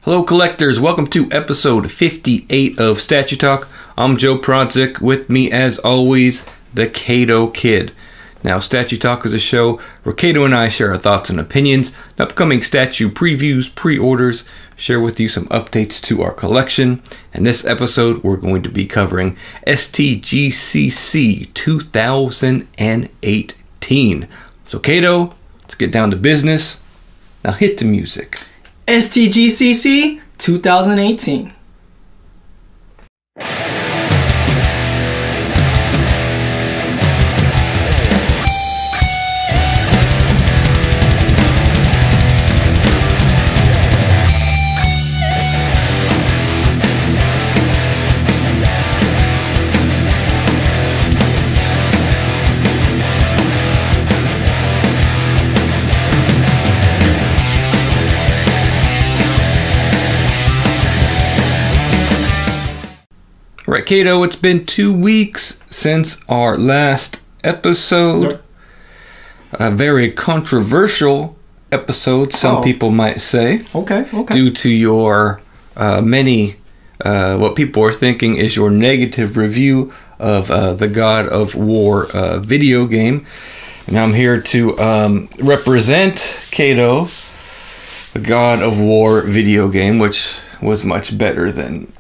Hello collectors, welcome to episode 58 of Statue Talk. I'm Joe Prodzik, with me as always, the Kato Kid. Now Statue Talk is a show where Kato and I share our thoughts and opinions, upcoming statue previews, pre-orders, share with you some updates to our collection. And this episode we're going to be covering STGCC 2018. So Kato, let's get down to business. Now hit the music. STGCC 2018. Right, Kato, it's been 2 weeks since our last episode. Yep. A very controversial episode, some people might say. Okay. Due to your what people are thinking is your negative review of the God of War video game. And I'm here to represent Kato, the God of War video game, which was much better than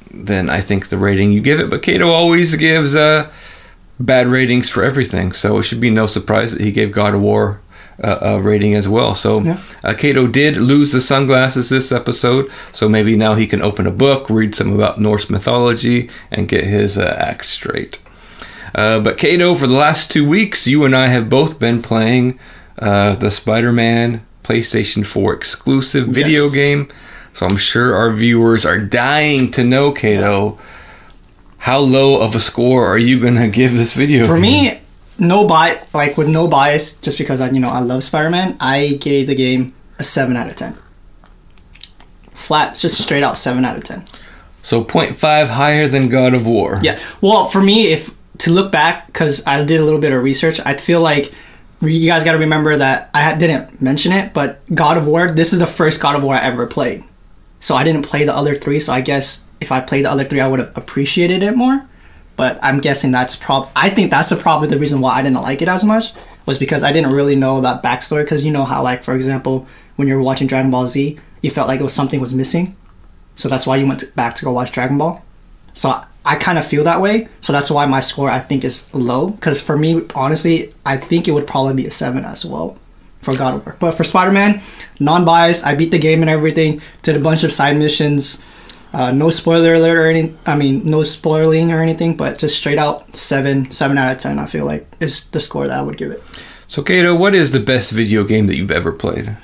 I think the rating you give it. But Kato always gives bad ratings for everything, so it should be no surprise that he gave God of War a rating as well. So yeah. Kato did lose the sunglasses this episode, so maybe now he can open a book, read some about Norse mythology, and get his act straight. But Kato, for the last 2 weeks, you and I have both been playing the Spider-Man PlayStation 4 exclusive video game. So I'm sure our viewers are dying to know, Kato, how low of a score are you gonna give this video? For me, with no bias, just because I love Spider-Man, I gave the game a 7 out of 10. Flat, it's just straight out 7 out of 10. So 0.5 higher than God of War. Yeah. Well, for me, to look back, because I did a little bit of research, I feel like you guys got to remember that I didn't mention it, but God of War, this is the first God of War I ever played. So I didn't play the other 3, so I guess if I played the other 3, I would have appreciated it more. But I'm guessing I think that's probably the reason why I didn't like it as much, was because I didn't really know that backstory. Because you know how, like, for example, when you're watching Dragon Ball Z, you felt like something was missing. So that's why you went back to go watch Dragon Ball. So I kind of feel that way. So that's why my score, I think, is low. Because for me, honestly, I think it would probably be a 7 as well for God of War. But for Spider-Man, non-biased, I beat the game and everything, did a bunch of side missions, no spoiler alert or anything, no spoiling or anything, but just straight out 7 out of 10, I feel like is the score that I would give it. So Kato, what is the best video game that you've ever played?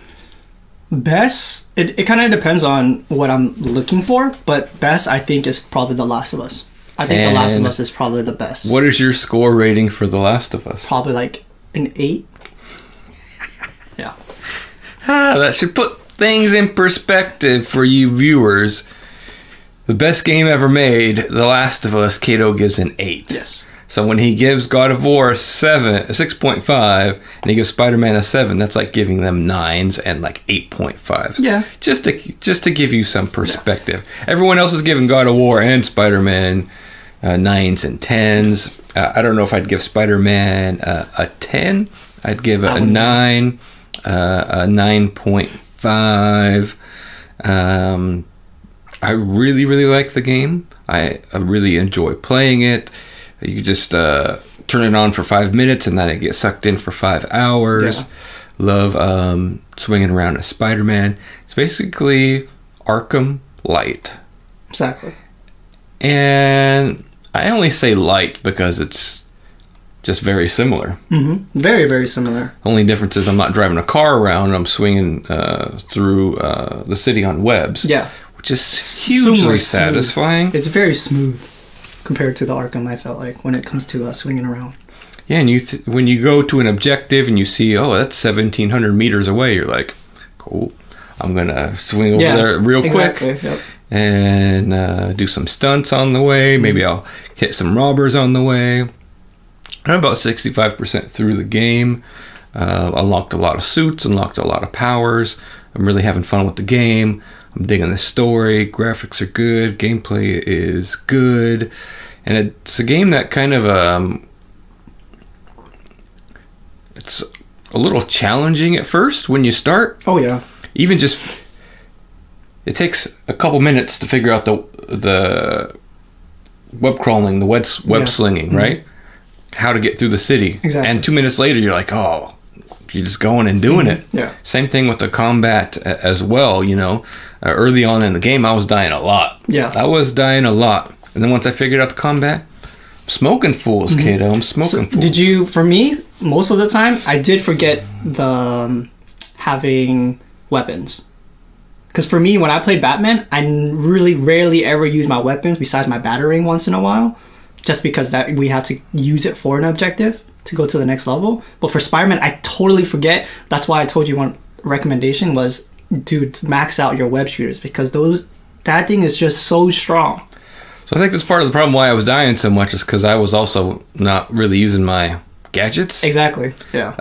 Best? It kind of depends on what I'm looking for, but best I think is probably The Last of Us. I think The Last of Us is probably the best. What is your score rating for The Last of Us? Probably like an 8. Yeah. That should put things in perspective for you viewers. The best game ever made, The Last of Us, Kato gives an 8. Yes. So when he gives God of War a 6.5, and he gives Spider-Man a 7, that's like giving them 9s and like 8.5s. Yeah. Just to give you some perspective. Yeah. Everyone else is giving God of War and Spider-Man 9s and 10s. I don't know if I'd give Spider-Man a 10. I'd give it a 9. A 9.5. I really like the game. I really enjoy playing it. You just turn it on for 5 minutes and then it gets sucked in for 5 hours. Yeah. Love swinging around as Spider-Man. It's basically Arkham Light. Exactly. And I only say light because it's just very similar. Mm-hmm. Very, very similar. Only difference is I'm not driving a car around. I'm swinging through the city on webs. Yeah. Which is hugely satisfying. It's very smooth compared to the Arkham, I felt like, when it comes to swinging around. Yeah, and when you go to an objective and you see, oh, that's 1,700 meters away, you're like, cool. I'm going to swing over there real quick. Yep. And do some stunts on the way. Maybe I'll hit some robbers on the way. I'm about 65% through the game. Unlocked a lot of suits, unlocked a lot of powers. I'm really having fun with the game. I'm digging the story. Graphics are good. Gameplay is good. And it's a game that kind of... it's a little challenging at first when you start. Oh, yeah. Even just... It takes a couple minutes to figure out the web crawling, the web slinging, right? How to get through the city. Exactly. And 2 minutes later, you're like, oh, you're just going and doing it. Yeah. Same thing with the combat as well, you know. Early on in the game, I was dying a lot. Yeah. I was dying a lot. And then once I figured out the combat, I'm smoking fools, Kato. I'm smoking fools. Did you, for me, most of the time, I did forget the having weapons. Because for me, when I played Batman, I really rarely ever use my weapons besides my battering once in a while. Just because that we have to use it for an objective to go to the next level. But for Spider-Man, I totally forget. That's why I told you one recommendation was, dude, max out your web shooters. Because that thing is just so strong. So I think that's part of the problem why I was dying so much is because I was also not really using my gadgets. Exactly, yeah.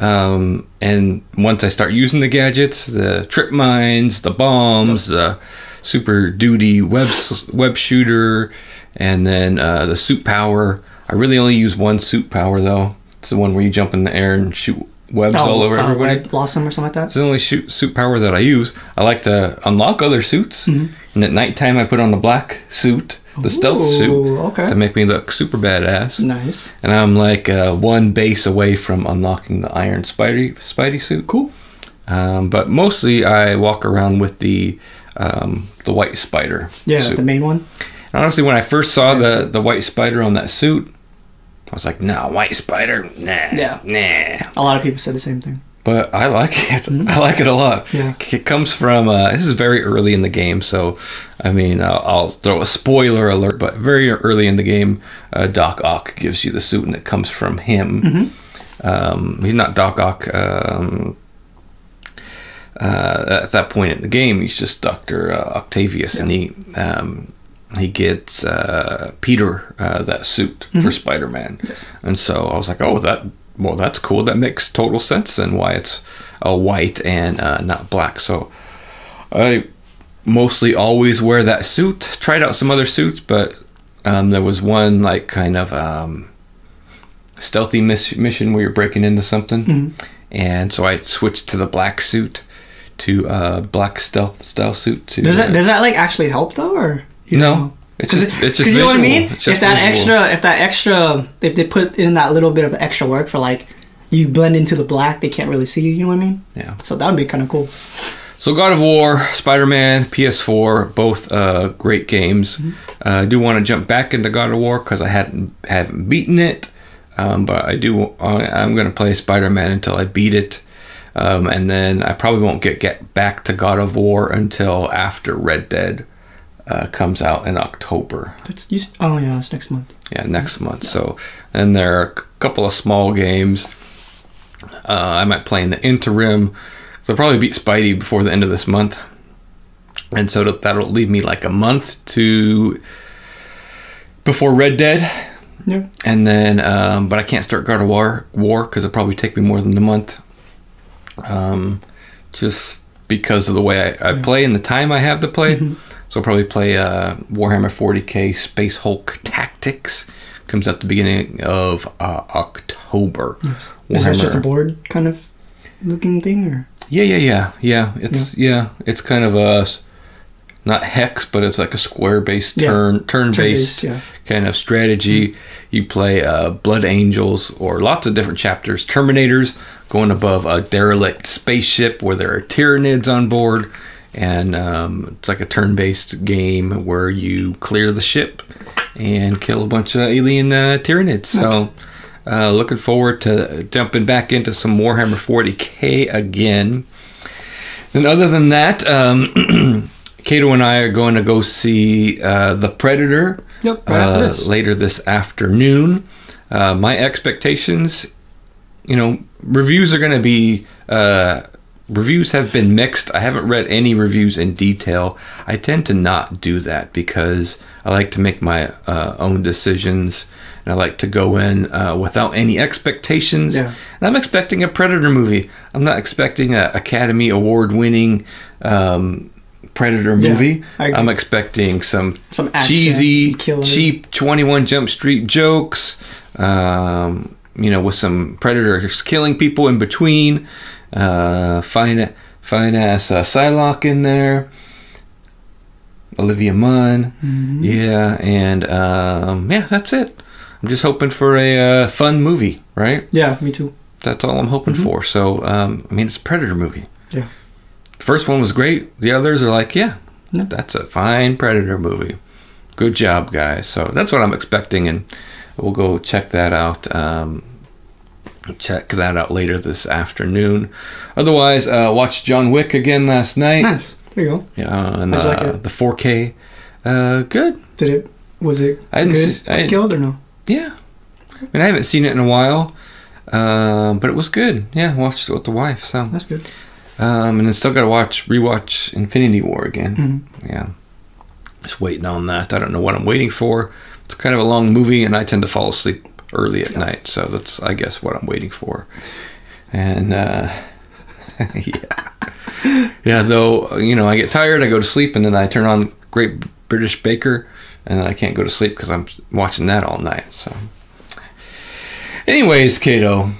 And once I start using the gadgets, the trip mines, the bombs, the super duty web shooter, and then the suit power. I really only use one suit power though. It's the one where you jump in the air and shoot webs all over everybody. Red Blossom or something like that? It's the only suit power that I use. I like to unlock other suits. And at nighttime I put on the black suit, the stealth suit, to make me look super badass. Nice. And I'm like one base away from unlocking the Iron Spidey suit. Cool. But mostly I walk around with the white spider suit. The main one. And honestly, when I first saw the white spider on that suit, I was like, no, white spider? Nah. Yeah. Nah. A lot of people said the same thing. But I like it. I like it a lot. Yeah. It comes from, this is very early in the game, so, I mean, I'll throw a spoiler alert, but very early in the game, Doc Ock gives you the suit, and it comes from him. He's not Doc Ock at that point in the game. He's just Dr. Octavius, and he gets Peter that suit for Spider-Man. Yes. And so I was like, oh, that's cool. That makes total sense then why it's white and not black. So I mostly always wear that suit. Tried out some other suits, but there was one like kind of stealthy mission where you're breaking into something. And so I switched to the black suit, to black stealth style suit. Does that like actually help though, or no? It's just you know what I mean? If they put in that little bit of extra work for like you blend into the black, they can't really see you. You know what I mean? Yeah. So that would be kind of cool. So God of War, Spider-Man, PS4, both great games. I do want to jump back into God of War because I haven't beaten it, but I'm going to play Spider-Man until I beat it, and then I probably won't get back to God of War until after Red Dead comes out in October. It's next month. Yeah, next month. So, and there are a couple of small games. I might play in the interim. So I'll probably beat Spidey before the end of this month, and so that'll leave me like a month before Red Dead. Yeah. And then, but I can't start God of War because it'll probably take me more than a month. Just because of the way I play and the time I have to play. So I'll probably play Warhammer 40k Space Hulk Tactics. Comes out the beginning of October. Yes. Is that just a board kind of looking thing, or? Yeah. It's kind of a not hex, but it's like a square-based turn-based kind of strategy. You play Blood Angels or lots of different chapters. Terminators going above a derelict spaceship where there are Tyranids on board. And it's like a turn-based game where you clear the ship and kill a bunch of alien Tyranids. Nice. So looking forward to jumping back into some Warhammer 40k again. And other than that, Kato and I are going to go see The Predator later this afternoon. My expectations, reviews are going to be... Reviews have been mixed. I haven't read any reviews in detail. I tend to not do that because I like to make my own decisions, and I like to go in without any expectations. Yeah. And I'm expecting a Predator movie. I'm not expecting an Academy Award winning Predator movie. Yeah, I'm expecting some action, cheesy, some cheap 21 Jump Street jokes. You know, with some predators killing people in between. Fine ass Psylocke in there. Olivia Munn. Mm-hmm. Yeah, and yeah, that's it. I'm just hoping for a fun movie, right? Yeah, me too. That's all I'm hoping for. So, I mean, it's a Predator movie. Yeah. The first one was great. The others are like, yeah, that's a fine Predator movie. Good job, guys. So that's what I'm expecting, and we'll go check that out. Check that out later this afternoon. Otherwise, watched John Wick again last night. Nice. There you go. Yeah, and How'd you like it? the 4K. Good. Was it good upscaled or no? Yeah. I mean, I haven't seen it in a while, but it was good. Yeah, watched it with the wife. So that's good. And then still got to rewatch Infinity War again. Mm-hmm. Yeah. Just waiting on that. I don't know what I'm waiting for. It's kind of a long movie, and I tend to fall asleep early at night, so that's, I guess, what I'm waiting for. And yeah, though, you know, I get tired, I go to sleep, and then I turn on Great British Baker, and then I can't go to sleep because I'm watching that all night. So anyways, Kato,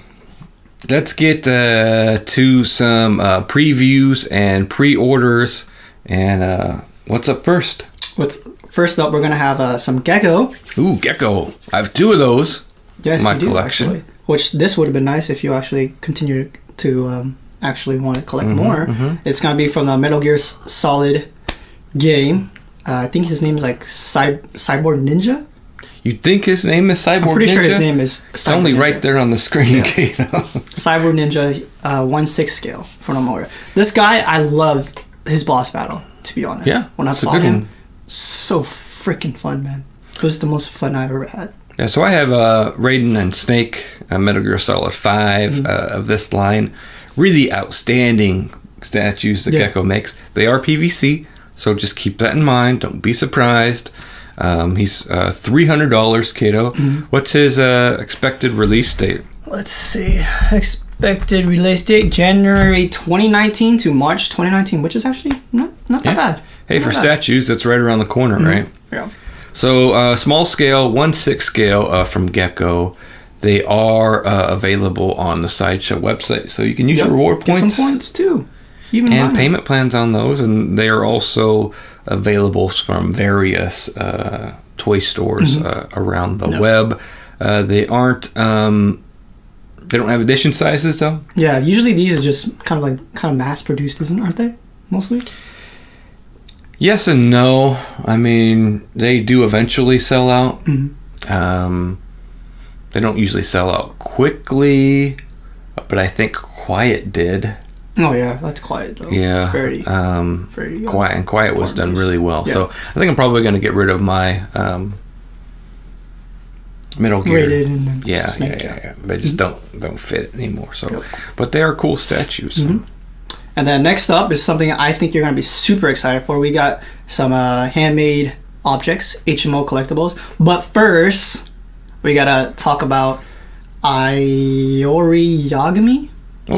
let's get to some previews and pre-orders. And what's up first? First up, we're gonna have some Gecko. Ooh, Gecko. I have 2 of those. Yes, in my you do, collection. actually. Which this would have been nice if you actually continue to actually want to collect more. It's gonna be from the Metal Gear Solid game. I think his name is like Cyborg Ninja. You think his name is Cyborg Ninja? I'm pretty sure his name is Cyborg It's only Ninja. right there on the screen, Kato. Cyborg Ninja 1/6 scale for Nomura. This guy, I loved his boss battle, to be honest. Yeah, when I it's a fought good him, one. so freaking fun, man. It was the most fun I ever had. Yeah, so I have Raiden and Snake, Metal Gear Solid 5 of this line. Really outstanding statues that Gecko makes. They are PVC, so just keep that in mind. Don't be surprised. He's $300, Kato. What's his expected release date? Let's see. Expected release date January 2019 to March 2019, which is actually not that bad. Hey, not for bad. statues, that's right around the corner, right? Yeah. So small scale, 1/6 scale from Gecko. They are available on the Sideshow website, so you can use your reward Get points. some points too. Even And mine. payment plans on those, and they are also available from various toy stores around the web. They aren't. They don't have edition sizes though. Yeah, usually these are just kind of mass produced, aren't they? Mostly. Yes and no. I mean, they do eventually sell out. They don't usually sell out quickly, but I think Quiet did. Oh yeah, that's Quiet though. Yeah, it's very Quiet, and Quiet was done really well. Yeah. So I think I'm probably going to get rid of my Metal Gear. Rated and Yeah. They just don't fit anymore. So, but they are cool statues. So. And then next up is something I think you're going to be super excited for. We got some handmade objects, H.M.O. Collectibles. But first, we got to talk about Iori Yagami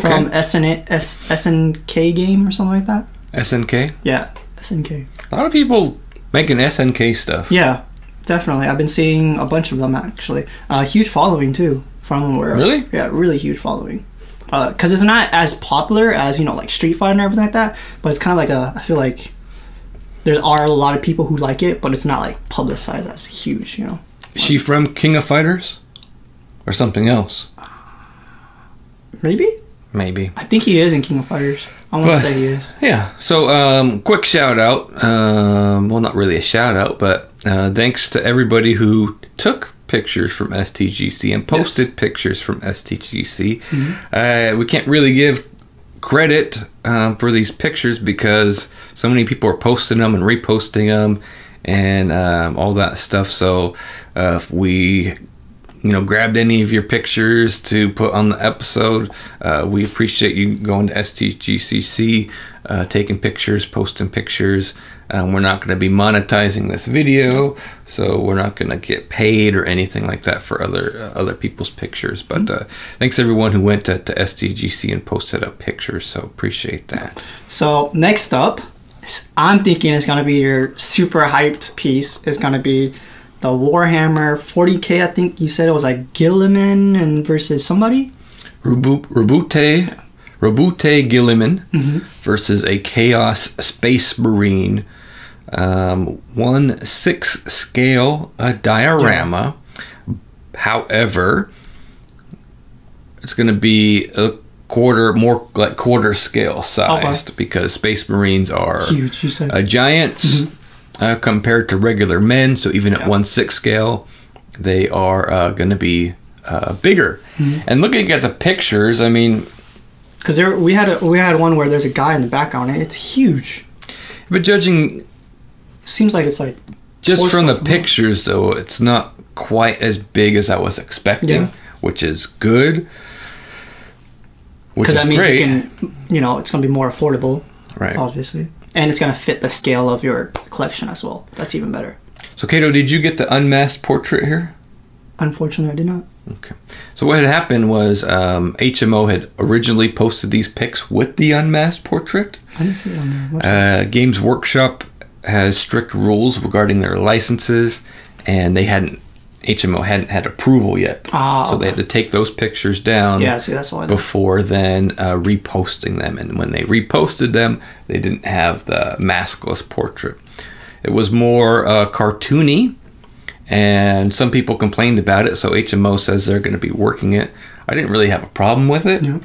from SNK game or something like that. SNK? Yeah, SNK. A lot of people making SNK stuff. Yeah, definitely. I've been seeing a bunch of them actually. Huge following too from where. Really? Yeah, really huge following. Because it's not as popular as, you know, like Street Fighter and everything like that, but it's kind of like I feel like there are a lot of people who like it, but it's not like publicized as huge, you know. Is she from King of Fighters? Or something else? Maybe? Maybe. I think he is in King of Fighters. I want to say he is. Yeah. So, quick shout out. Well, not really a shout out, but thanks to everybody who took pictures from STGC and posted pictures from STGC. We can't really give credit for these pictures because so many people are posting them and reposting them and all that stuff. So if we grabbed any of your pictures to put on the episode, we appreciate you going to STGCC, taking pictures, posting picures. We're not going to be monetizing this video, so we're not going to get paid or anything like that for other people's pictures. But thanks everyone who went to STGC and posted up pictures, so appreciate that. So next up I'm thinking it's gonna be your super hyped piece. It's gonna be the Warhammer 40K. I think you said it was like Gilliman and versus somebody. Robute Gilliman versus a Chaos Space Marine. 1/6 scale diorama. However, it's going to be a more like quarter scale sized because Space Marines are huge. You said giants compared to regular men. So even at 1/6 scale, they are going to be bigger. And looking at the pictures, I mean, because we had one where there's a guy in the background and it's huge. But judging, seems like it's like just from the pictures, though, it's not quite as big as I was expecting, which is good. Because that means great. You can, it's going to be more affordable, right? Obviously, and it's going to fit the scale of your collection as well. That's even better. So, Kato, did you get the unmasked portrait here? Unfortunately, I did not. Okay. So what had happened was H.M.O. had originally posted these pics with the unmasked portrait. I didn't see it on there. Games Workshop has strict rules regarding their licenses, and H.M.O. hadn't had approval yet. So they had to take those pictures down that's why before then reposting them. And when they reposted them, they didn't have the maskless portrait. It was more cartoony, and some people complained about it, so H.M.O. says they're going to be working it. I didn't really have a problem with it. No.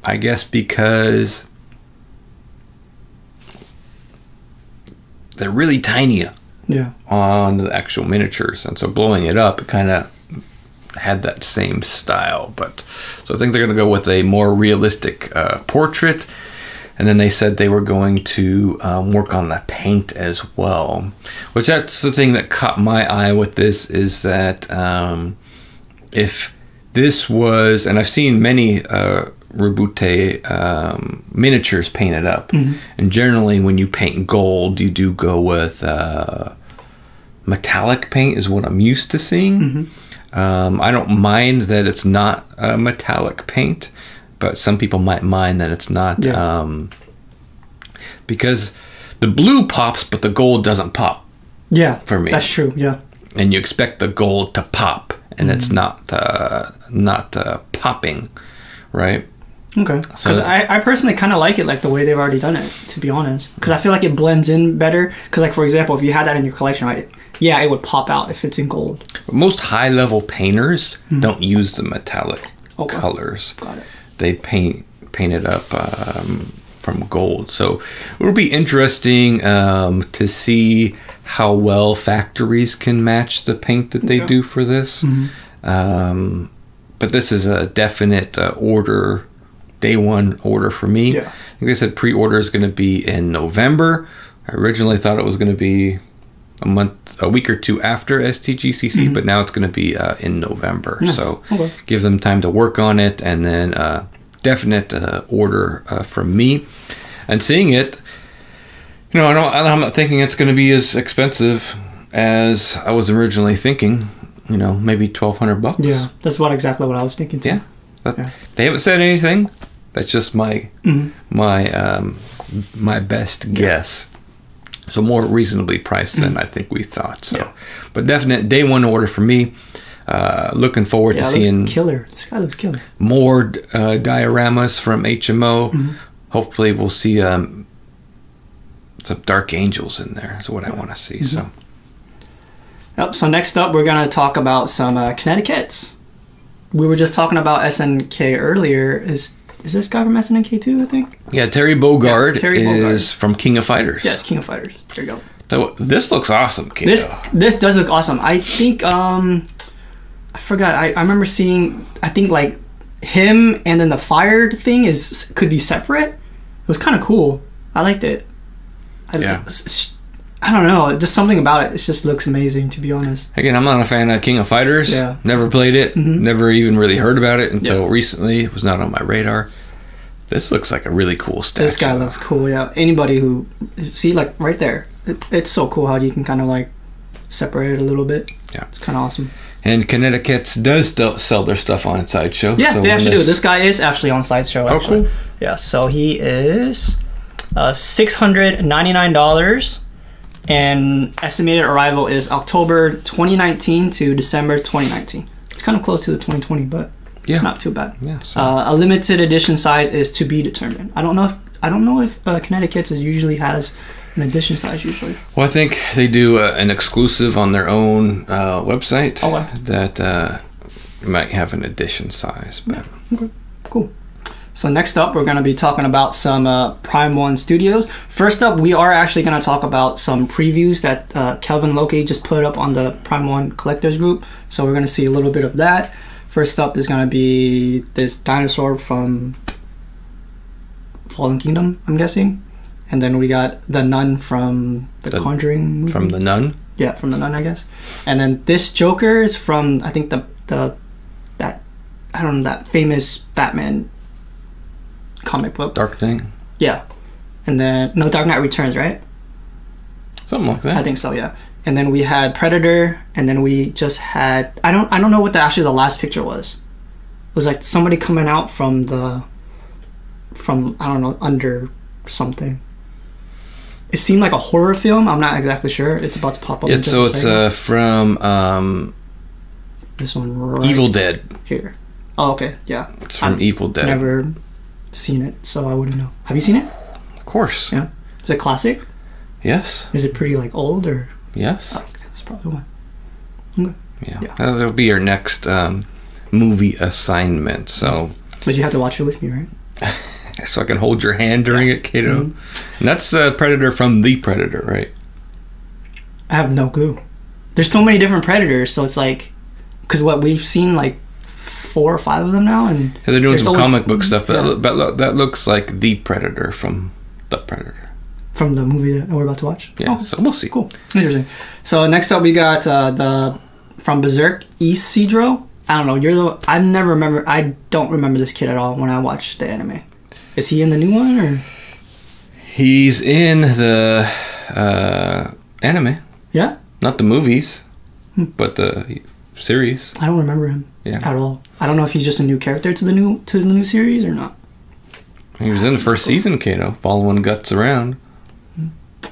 I guess because they're really tiny on the actual miniatures, and so blowing it up, it kind of had that same style. But so I think they're going to go with a more realistic portrait, and then they said they were going to work on the paint as well, which that's the thing that caught my eye with this, is that if this was, and I've seen many Robute miniatures painted up, and generally when you paint gold, you do go with metallic paint is what I'm used to seeing. I don't mind that it's not metallic paint, but some people might mind that it's not, because the blue pops but the gold doesn't pop. For me, that's true. And you expect the gold to pop, and it's not popping, right? Okay, because I personally kind of like it like the way they've already done it, to be honest, because I feel like it blends in better. Because like, for example, if you had that in your collection, right, it would pop out if it's in gold. Most high-level painters don't use the metallic colors. Got it. They paint it up from gold. So it will be interesting to see how well factories can match the paint that they do for this. But this is a definite day one order for me. I think they said pre-order is going to be in November. I originally thought it was going to be a week or two after STGCC, but now it's going to be in November. So give them time to work on it, and then definite order from me. And seeing it, I'm not thinking it's going to be as expensive as I was originally thinking. Maybe $1,200. Yeah, that's exactly what I was thinking too. They haven't said anything. That's just my my best guess. So more reasonably priced than I think we thought. So, but definite day one order for me. Looking forward to seeing killer. This guy looks killer. More dioramas from H.M.O. Hopefully, we'll see some Dark Angels in there. Is what I want to see. So. So next up, we're gonna talk about some Kinetequettes. We were just talking about SNK earlier. Is this guy from SNK too? I think. Yeah, Terry Bogard is from King of Fighters. Yes, King of Fighters. There you go. So this looks awesome, Kato. This does look awesome. I think I forgot. I remember seeing. I think like him and then the fired thing could be separate. It was kind of cool. I liked it. I don't know, just something about it. It just looks amazing, to be honest. Again, I'm not a fan of King of Fighters. Never played it. Never even really heard about it until recently. It was not on my radar. This looks like a really cool statue. This guy looks cool, Anybody who... See, like, right there. It's so cool how you can kind of, like, separate it a little bit. It's kind of awesome. And Kinetequettes does sell their stuff on Sideshow. Yeah, so they actually do. This guy is actually on Sideshow, actually. Oh, cool. Yeah, so he is... $699, and estimated arrival is October 2019 to December 2019. It's kind of close to the 2020, but it's not too bad. Yeah. So. A limited edition size is to be determined. I don't know if Kinetequettes usually has an edition size usually. Well, I think they do an exclusive on their own website that might have an edition size. But. Yeah. Okay. Cool. So next up, we're going to be talking about some Prime 1 studios. First up, we are actually going to talk about some previews that Kelvin Loki just put up on the Prime 1 collectors group. So we're going to see a little bit of that. First up is going to be this dinosaur from Fallen Kingdom, I'm guessing. And then we got the Nun from the Conjuring movie. From the Nun? Yeah, from the Nun, I guess. And then this Joker is from, I think, that famous Batman comic book. Dark Knight? Yeah. And then, no, Dark Knight Returns, right? Something like that. I think so, yeah. And then we had Predator, and then we just had, I don't know what the last picture was. It was like somebody coming out from I don't know, under something. It seemed like a horror film. I'm not exactly sure. It's about to pop up. Yeah, so it's from this one right Evil Dead. Here. Oh, okay, yeah. It's from Evil Dead. Never seen it, so I wouldn't know. Have you seen it? Of course. Yeah. Is it classic? Yes. Is it pretty like old or? Yes. Oh, okay, that's probably one. Okay. Yeah. That'll be your next movie assignment. So. But you have to watch it with me, right? So I can hold your hand during it, Kato. Mm-hmm. And that's Predator from The Predator, right? I have no clue. There's so many different Predators, so it's like, because what we've seen like 4 or 5 of them now, and they're doing some comic book stuff, but that looks like The Predator from The Predator. From the movie that we're about to watch? Yeah, so we'll see. Cool. Interesting. So next up we got from Berserk, Isidro. I don't know, I don't remember this kid at all when I watched the anime. Is he in the new one, or? He's in the anime. Yeah? Not the movies, but the series. I don't remember him at all. I don't know if he's just a new character to the new series or not. He was in the first season, Kato, following Guts around.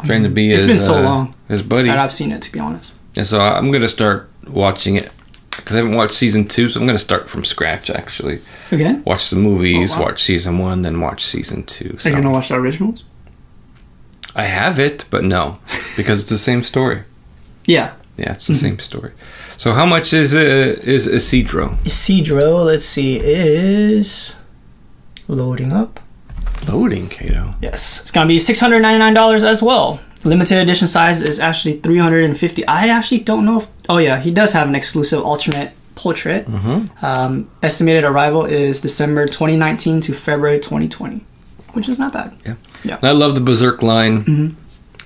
Trying to be it's been so long his buddy. that I've seen it, to be honest. And so I'm going to start watching it. Because I haven't watched season 2, so I'm going to start from scratch, actually. Again? Watch the movies, watch season 1, then watch season 2. So. Are you going to watch the originals? I have it, but no. Because it's the same story. Yeah. Yeah, it's the same story. So how much is Isidro? Isidro, let's see, is loading up. Loading, Kato. Yes. It's going to be $699 as well. Limited edition size is actually $350. I actually don't know if... Oh, yeah. He does have an exclusive alternate portrait. Mm-hmm. Estimated arrival is December 2019 to February 2020, which is not bad. Yeah. And I love the Berserk line. Mm-hmm.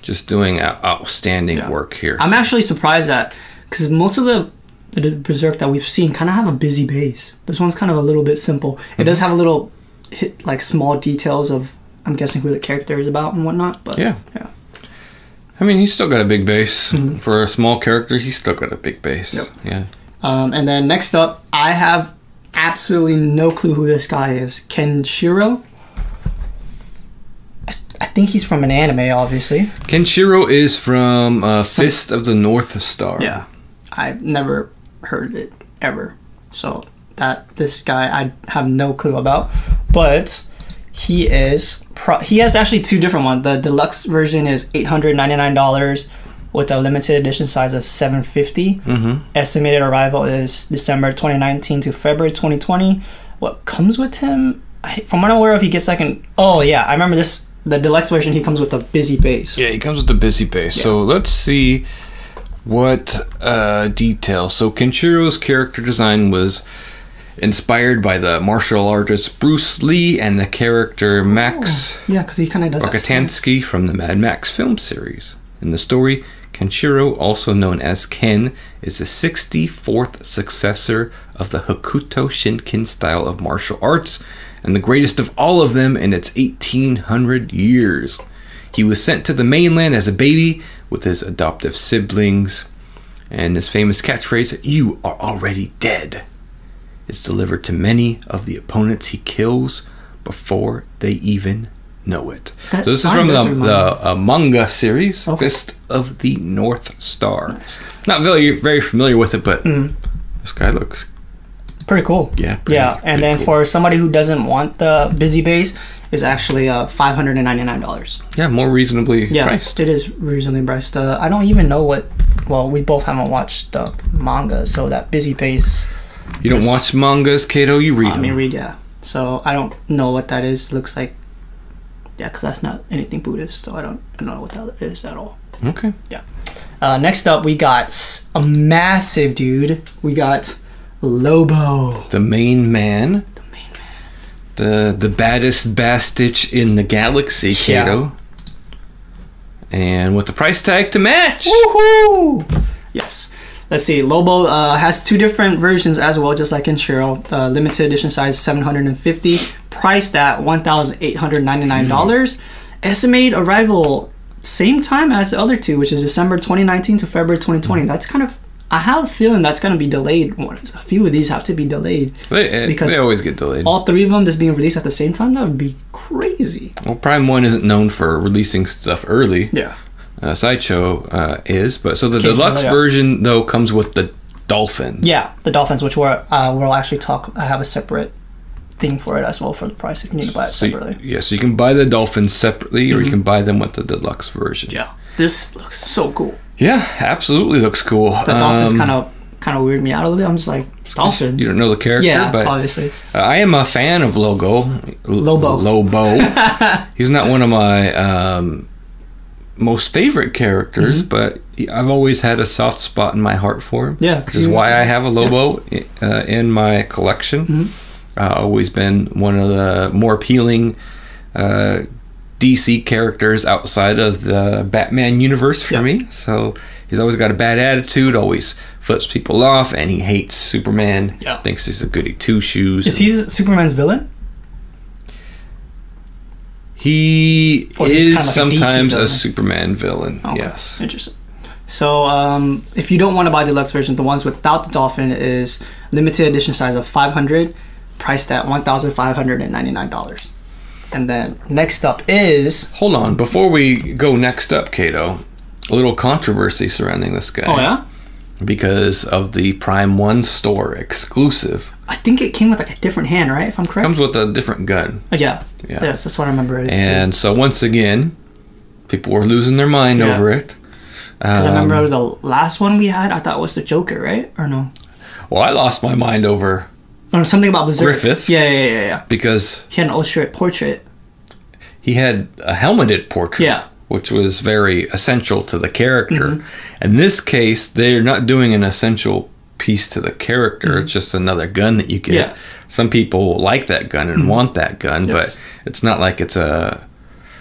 Just doing outstanding work here. I'm actually surprised that... Because most of the Berserk that we've seen kind of have a busy base. This one's kind of a little bit simple. It does have a little... like small details of... I'm guessing who the character is about and whatnot. But yeah. I mean, he's still got a big base. Mm-hmm. For a small character, he's still got a big base. Yep. Yeah. And then next up, I have absolutely no clue who this guy is. Kenshiro? I think he's from an anime, obviously. Kenshiro is from Fist of the North Star. Yeah. I've never heard it, ever. So, this guy I have no clue about. But... He has actually 2 different ones. The deluxe version is $899 with a limited edition size of $750. Mm-hmm. Estimated arrival is December 2019 to February 2020. What comes with him? From what I'm aware of, he gets like oh yeah, I remember this. The deluxe version, he comes with a busy base. Yeah, he comes with the busy base. Yeah. So let's see what details. So Kenshiro's character design was inspired by the martial artist Bruce Lee and the character Max because he kind of does Rokitansky from the Mad Max film series. In the story, Kenshiro, also known as Ken, is the 64th successor of the Hokuto Shinken style of martial arts and the greatest of all of them in its 1800 years. He was sent to the mainland as a baby with his adoptive siblings, and his famous catchphrase, "You are already dead," is delivered to many of the opponents he kills before they even know it. That So this is sign from does the manga series, Okay. Fist of the North Star. Not very familiar with it, but this guy looks pretty cool. yeah. And pretty then cool. for somebody who doesn't want the busy base, is actually $599. Yeah, more reasonably Yeah, priced. it is reasonably priced. I don't even know what. Well, we both haven't watched the manga, so that busy base. You don't watch mangas, Kato? You read I them. mean, read, yeah. So I don't know what that is. Looks like, yeah, because that's not anything Buddhist, so I don't know what that is at all. Okay. Yeah. Next up, we got a massive dude. We got Lobo. The main man. The baddest bastich in the galaxy, Kato. And with the price tag to match. Woohoo! Yes. Let's see. Lobo has two different versions as well, just like in Shiro. Limited edition size 750, priced at $1,899. Estimated arrival same time as the other two, which is December 2019 to February 2020. That's kind of. I have a feeling that's going to be delayed. A few of these have to be delayed. Because they always get delayed. All three of them just being released at the same time, that would be crazy. Well, Prime 1 isn't known for releasing stuff early. Yeah. Sideshow is. But so the Occasionally, deluxe yeah. version, though, comes with the dolphins. Yeah, the dolphins, which we'll actually talk. I have a separate thing for it as well for the price if you need to buy it separately. So you can buy the dolphins separately or you can buy them with the deluxe version. Yeah. This looks so cool. Yeah, absolutely looks cool. The dolphins kind of weird me out a little bit. I'm just like, dolphins. You don't know the character, Yeah, but obviously. I am a fan of Lobo. He's not one of my most favorite characters, but I've always had a soft spot in my heart for him. Yeah, which is why I have a Lobo in my collection. Always been one of the more appealing DC characters outside of the Batman universe for me. So he's always got a bad attitude, always flips people off, and he hates Superman. Yeah. Thinks he's a goody two-shoes. Is he Superman's villain? He Or he's is kind of like a DC sometimes a villain? Superman villain. Okay. Yes. Interesting. So if you don't want to buy deluxe version, the ones without the dolphin is limited edition size of 500, priced at $1,599. And then next up is... Hold on. Before we go next up, Kato, a little controversy surrounding this guy. Oh, yeah? Because of the Prime 1 store exclusive. I think it came with like a different hand, right? If I'm correct? Comes with a different gun. Yeah. Yes, that's what I remember it is And so once again, people were losing their mind over it. Because I remember the last one we had, I thought it was the Joker, right? Or no? Well, I lost my mind over Or something about Berserk. Griffith. Yeah. because He had an illustrated portrait. he had a helmeted portrait. Yeah. Which was very essential to the character. In this case, they're not doing an essential piece to the character. It's just another gun that you get. Yeah. Some people like that gun and want that gun, but it's not like it's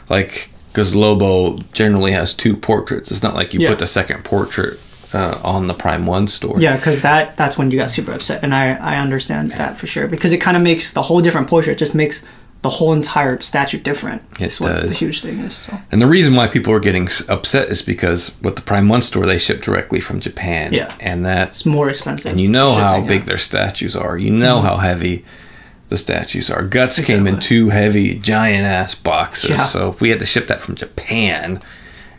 because Lobo generally has two portraits. It's not like you put the second portrait on the Prime 1 store. Yeah, because that's when you got super upset. And I understand that for sure. Because it kind of makes the whole different portrait, just makes the whole entire statue different. It what does. the huge thing is. So. And the reason why people are getting upset is because with the Prime 1 store, they ship directly from Japan. Yeah. And that's It's more expensive. And you know how shipping, big their statues are. You know how heavy the statues are. Guts came in two heavy, giant-ass boxes. Yeah. So if we had to ship that from Japan,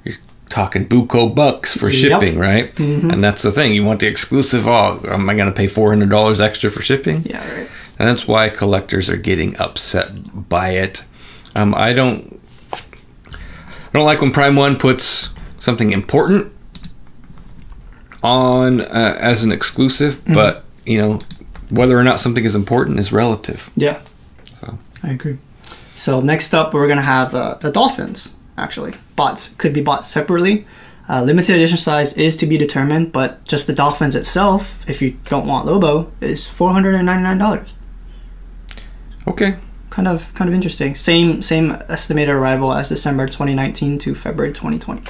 you're talking buco bucks for shipping, right? And that's the thing. You want the exclusive. Oh, am I going to pay $400 extra for shipping? Yeah, right. And that's why collectors are getting upset by it. I don't like when Prime 1 puts something important on as an exclusive, but you know, whether or not something is important is relative. Yeah. So I agree. So next up, we're gonna have the dolphins. Actually, could be bought separately. Limited edition size is to be determined, but just the dolphins itself, if you don't want Lobo, is $499. okay. Kind of interesting. Same estimated arrival as December 2019 to February 2020.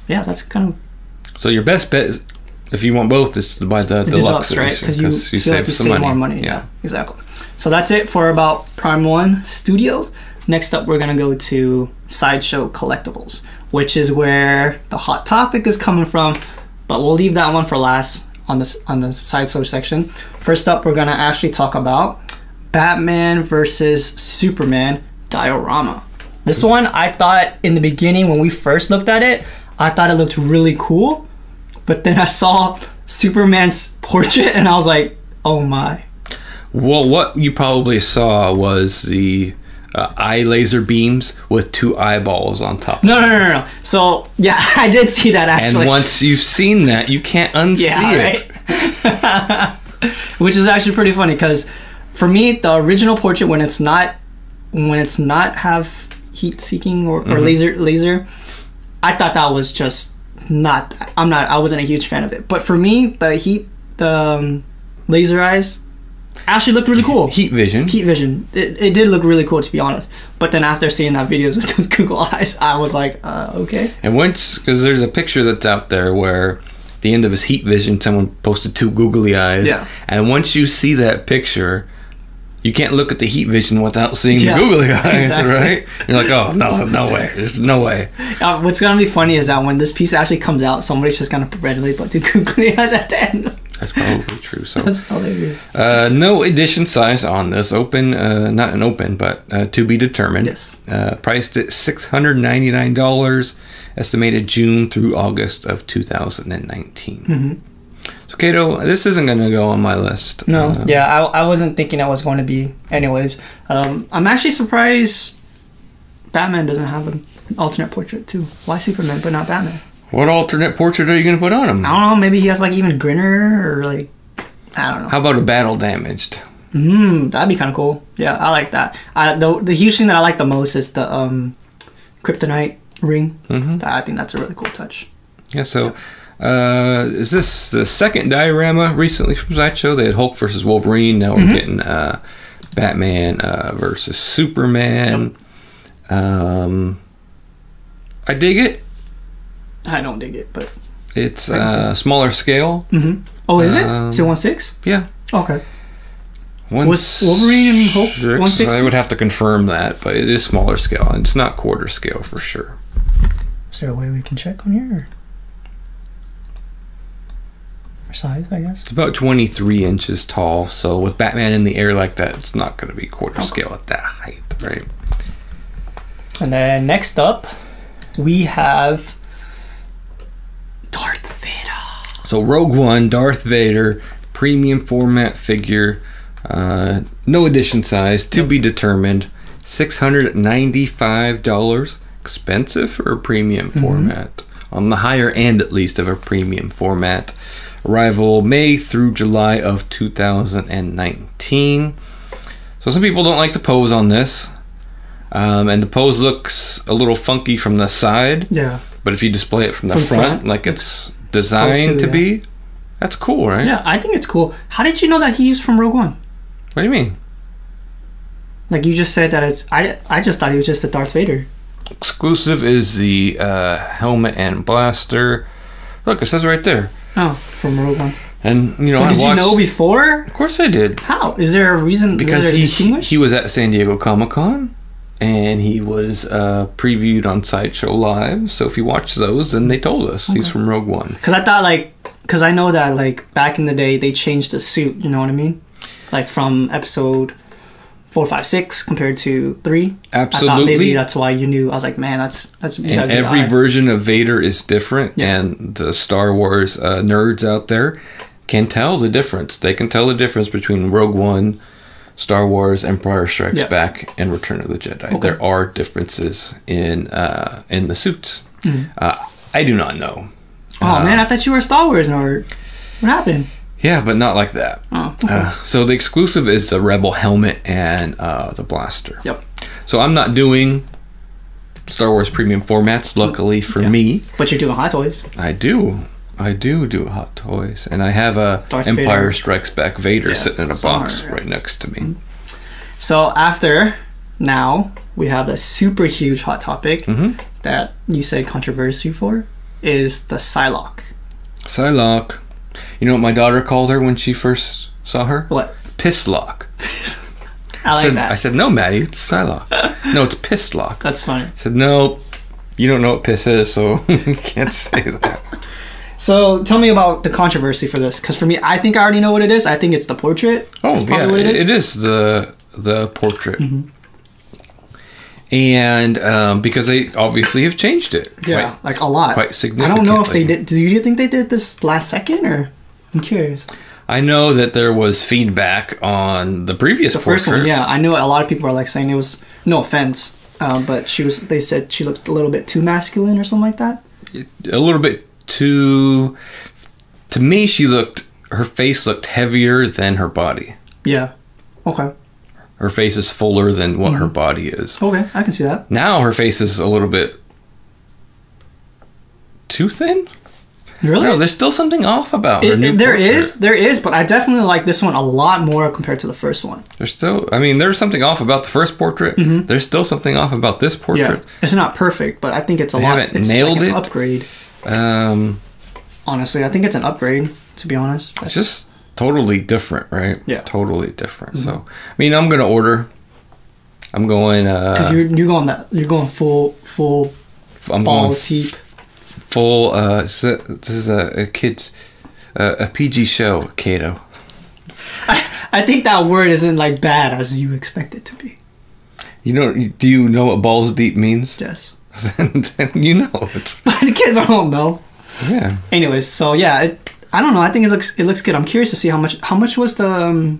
Yeah, that's kind of. So your best bet is, if you want both, is to buy the deluxe, right? Because you feel like you some save more money. Yeah, exactly. So that's it for about Prime 1 Studios. Next up, we're gonna go to Sideshow Collectibles, which is where the hot topic is coming from. But we'll leave that one for last on the Sideshow section. First up, we're gonna actually talk about Batman versus Superman diorama. This one, I thought in the beginning when we first looked at it, I thought it looked really cool. But then I saw Superman's portrait and I was like, oh my. Well, what you probably saw was the eye laser beams with 2 eyeballs on top. No. So, yeah, I did see that actually. And once you've seen that, you can't unsee it. Which is actually pretty funny because for me, the original portrait, when it's not have heat seeking or laser, I thought that was just I wasn't a huge fan of it. But for me, the laser eyes actually looked really cool. Heat vision. It did look really cool, to be honest. But then after seeing that videos with those Google eyes, I was like, okay. And because there's a picture that's out there where at the end of his heat vision, someone posted 2 googly eyes. Yeah. And once you see that picture, you can't look at the heat vision without seeing the googly eyes, exactly. Right? You're like, oh, no way. There's no way. What's going to be funny is that when this piece actually comes out, somebody's just going to readily put 2 googly eyes at the end. That's probably true. So that's hilarious. No edition size on this. Open, not an open, but to be determined. Yes. Priced at $699, estimated June through August of 2019. Mm-hmm. So, Kato, this isn't going to go on my list. No, I wasn't thinking I was going to be. Anyways, I'm actually surprised Batman doesn't have an alternate portrait too. Why Superman but not Batman? What alternate portrait are you going to put on him? I don't know. Maybe he has like even Grinner or like, I don't know. How about a battle damaged? That'd be kind of cool. Yeah, I like that. The huge thing that I like the most is the kryptonite ring. Mm-hmm. I think that's a really cool touch. Yeah. So. Is this the second diorama recently from Sideshow? They had Hulk versus Wolverine. Now we're getting Batman versus Superman. Yep. I dig it. I don't dig it, but it's smaller scale. Mm-hmm. Oh, is it? Is it 1/6? Yeah. Okay. Was Wolverine and Hulk 1/6? I would have to confirm that, but it is smaller scale. It's not quarter scale for sure. Is there a way we can check on here? Size, I guess. It's about 23 inches tall, so with Batman in the air like that, it's not going to be quarter scale at that height, right? And then next up, we have Darth Vader. So Rogue One, Darth Vader, premium format figure, no edition size, to be determined, $695. Expensive for a premium format. On the higher end, at least, of a premium format. Arrival May through July of 2019. So some people don't like the pose on this. And the pose looks a little funky from the side. Yeah. But if you display it from the front, like it's designed to be, that's cool, right? Yeah, I think it's cool. How did you know that he's from Rogue One? What do you mean? Like you just said that it's... I just thought he was just a Darth Vader. Exclusive is the helmet and blaster. Look, it says right there. Oh, from Rogue One. And you know, did you know before? Of course I did. How? Is there a reason? Because he was at San Diego Comic-Con, and he was previewed on Sideshow Live. So if you watch those, then they told us he's from Rogue One. Because I thought because I know that back in the day they changed the suit. You know what I mean? Like from episode 4, 5, 6 compared to 3. Absolutely. I thought maybe that's why you knew. I was like, man, that's. And every version of Vader is different, and the Star Wars nerds out there can tell the difference. They can tell the difference between Rogue One, Star Wars, Empire Strikes Back, and Return of the Jedi. Okay. There are differences in the suits. I do not know. Oh man, I thought you were a Star Wars nerd. What happened? Yeah, but not like that. Oh, okay. So the exclusive is the Rebel helmet and the blaster. Yep. So I'm not doing Star Wars premium formats, luckily for me. But you're doing Hot Toys. I do Hot Toys. And I have a Darth Empire Vader. Strikes Back Vader sitting in a box right next to me. So now, we have a super huge hot topic that you said controversy for, is the Psylocke. Psylocke. You know what my daughter called her when she first saw her? What? Pisslock. I like that. I said, no, Maddie, it's Psylocke. No, it's Pisslock. That's funny. I said, no, you don't know what piss is, so you can't say that. So tell me about the controversy for this, because for me, I think I already know what it is. I think it's the portrait. Oh, yeah, it is the portrait. And because they obviously have changed it. Yeah, like a lot. Quite significantly. I don't know if they did. Do you think they did this last second, or I'm curious. I know that there was feedback on the previous portrait. First one, yeah. I know a lot of people are like saying it was, no offense, but they said she looked a little bit too masculine or something like that. A little bit too. To me, her face looked heavier than her body. Yeah. Okay. Her face is fuller than what her body is. Okay, I can see that. Now her face is a little bit too thin. Really? No, there's still something off about her. There is, but I definitely like this one a lot more compared to the first one. There's something off about the first portrait. There's still something off about this portrait. Yeah, it's not perfect, but I think it's nailed it. An upgrade. Honestly, I think it's an upgrade, to be honest. It's just totally different, right? Yeah. Totally different. So, I'm going to order. I'm going... Because you're going full balls deep. Full, this is a kid's, a PG show, Kato. I think that word isn't like bad as you expect it to be. Do you know what balls deep means? Yes. Then you know it. But the kids don't know. Yeah. Anyways, so yeah, I don't know. I think it looks good. I'm curious to see how much was the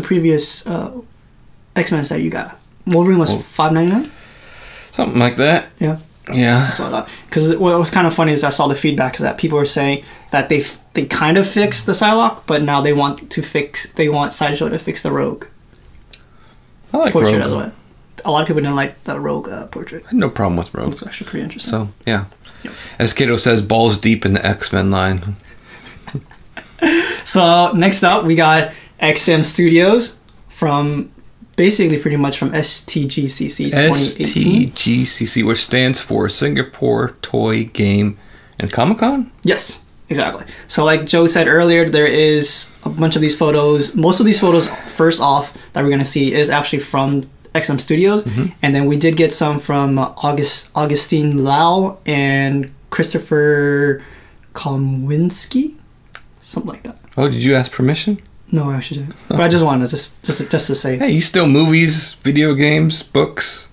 previous X-Men that you got? Wolverine was $5.99. Something like that. Yeah. Yeah. That's what I thought. Because what was kind of funny is I saw the feedback that people were saying that they kind of fixed the Psylocke, but now they want Sideshow to fix the Rogue. I like portrait Rogue. As well. A lot of people didn't like the Rogue portrait. I had no problem with Rogue. It's actually pretty interesting. So yeah. Yep. As Kato says, balls deep in the X-Men line. So next up, we got XM Studios from basically pretty much from STGCC 2018. STGCC, which stands for Singapore Toy Game and Comic-Con? Yes, exactly. So like Joe said earlier, there is a bunch of these photos. Most of these photos, first off, that we're going to see is actually from XM Studios. And then we did get some from Augustine Lau and Christopher Komwinski. Something like that. Oh, did you ask permission? No, I actually didn't. But I just wanted to just to say. Hey, you steal movies, video games, books,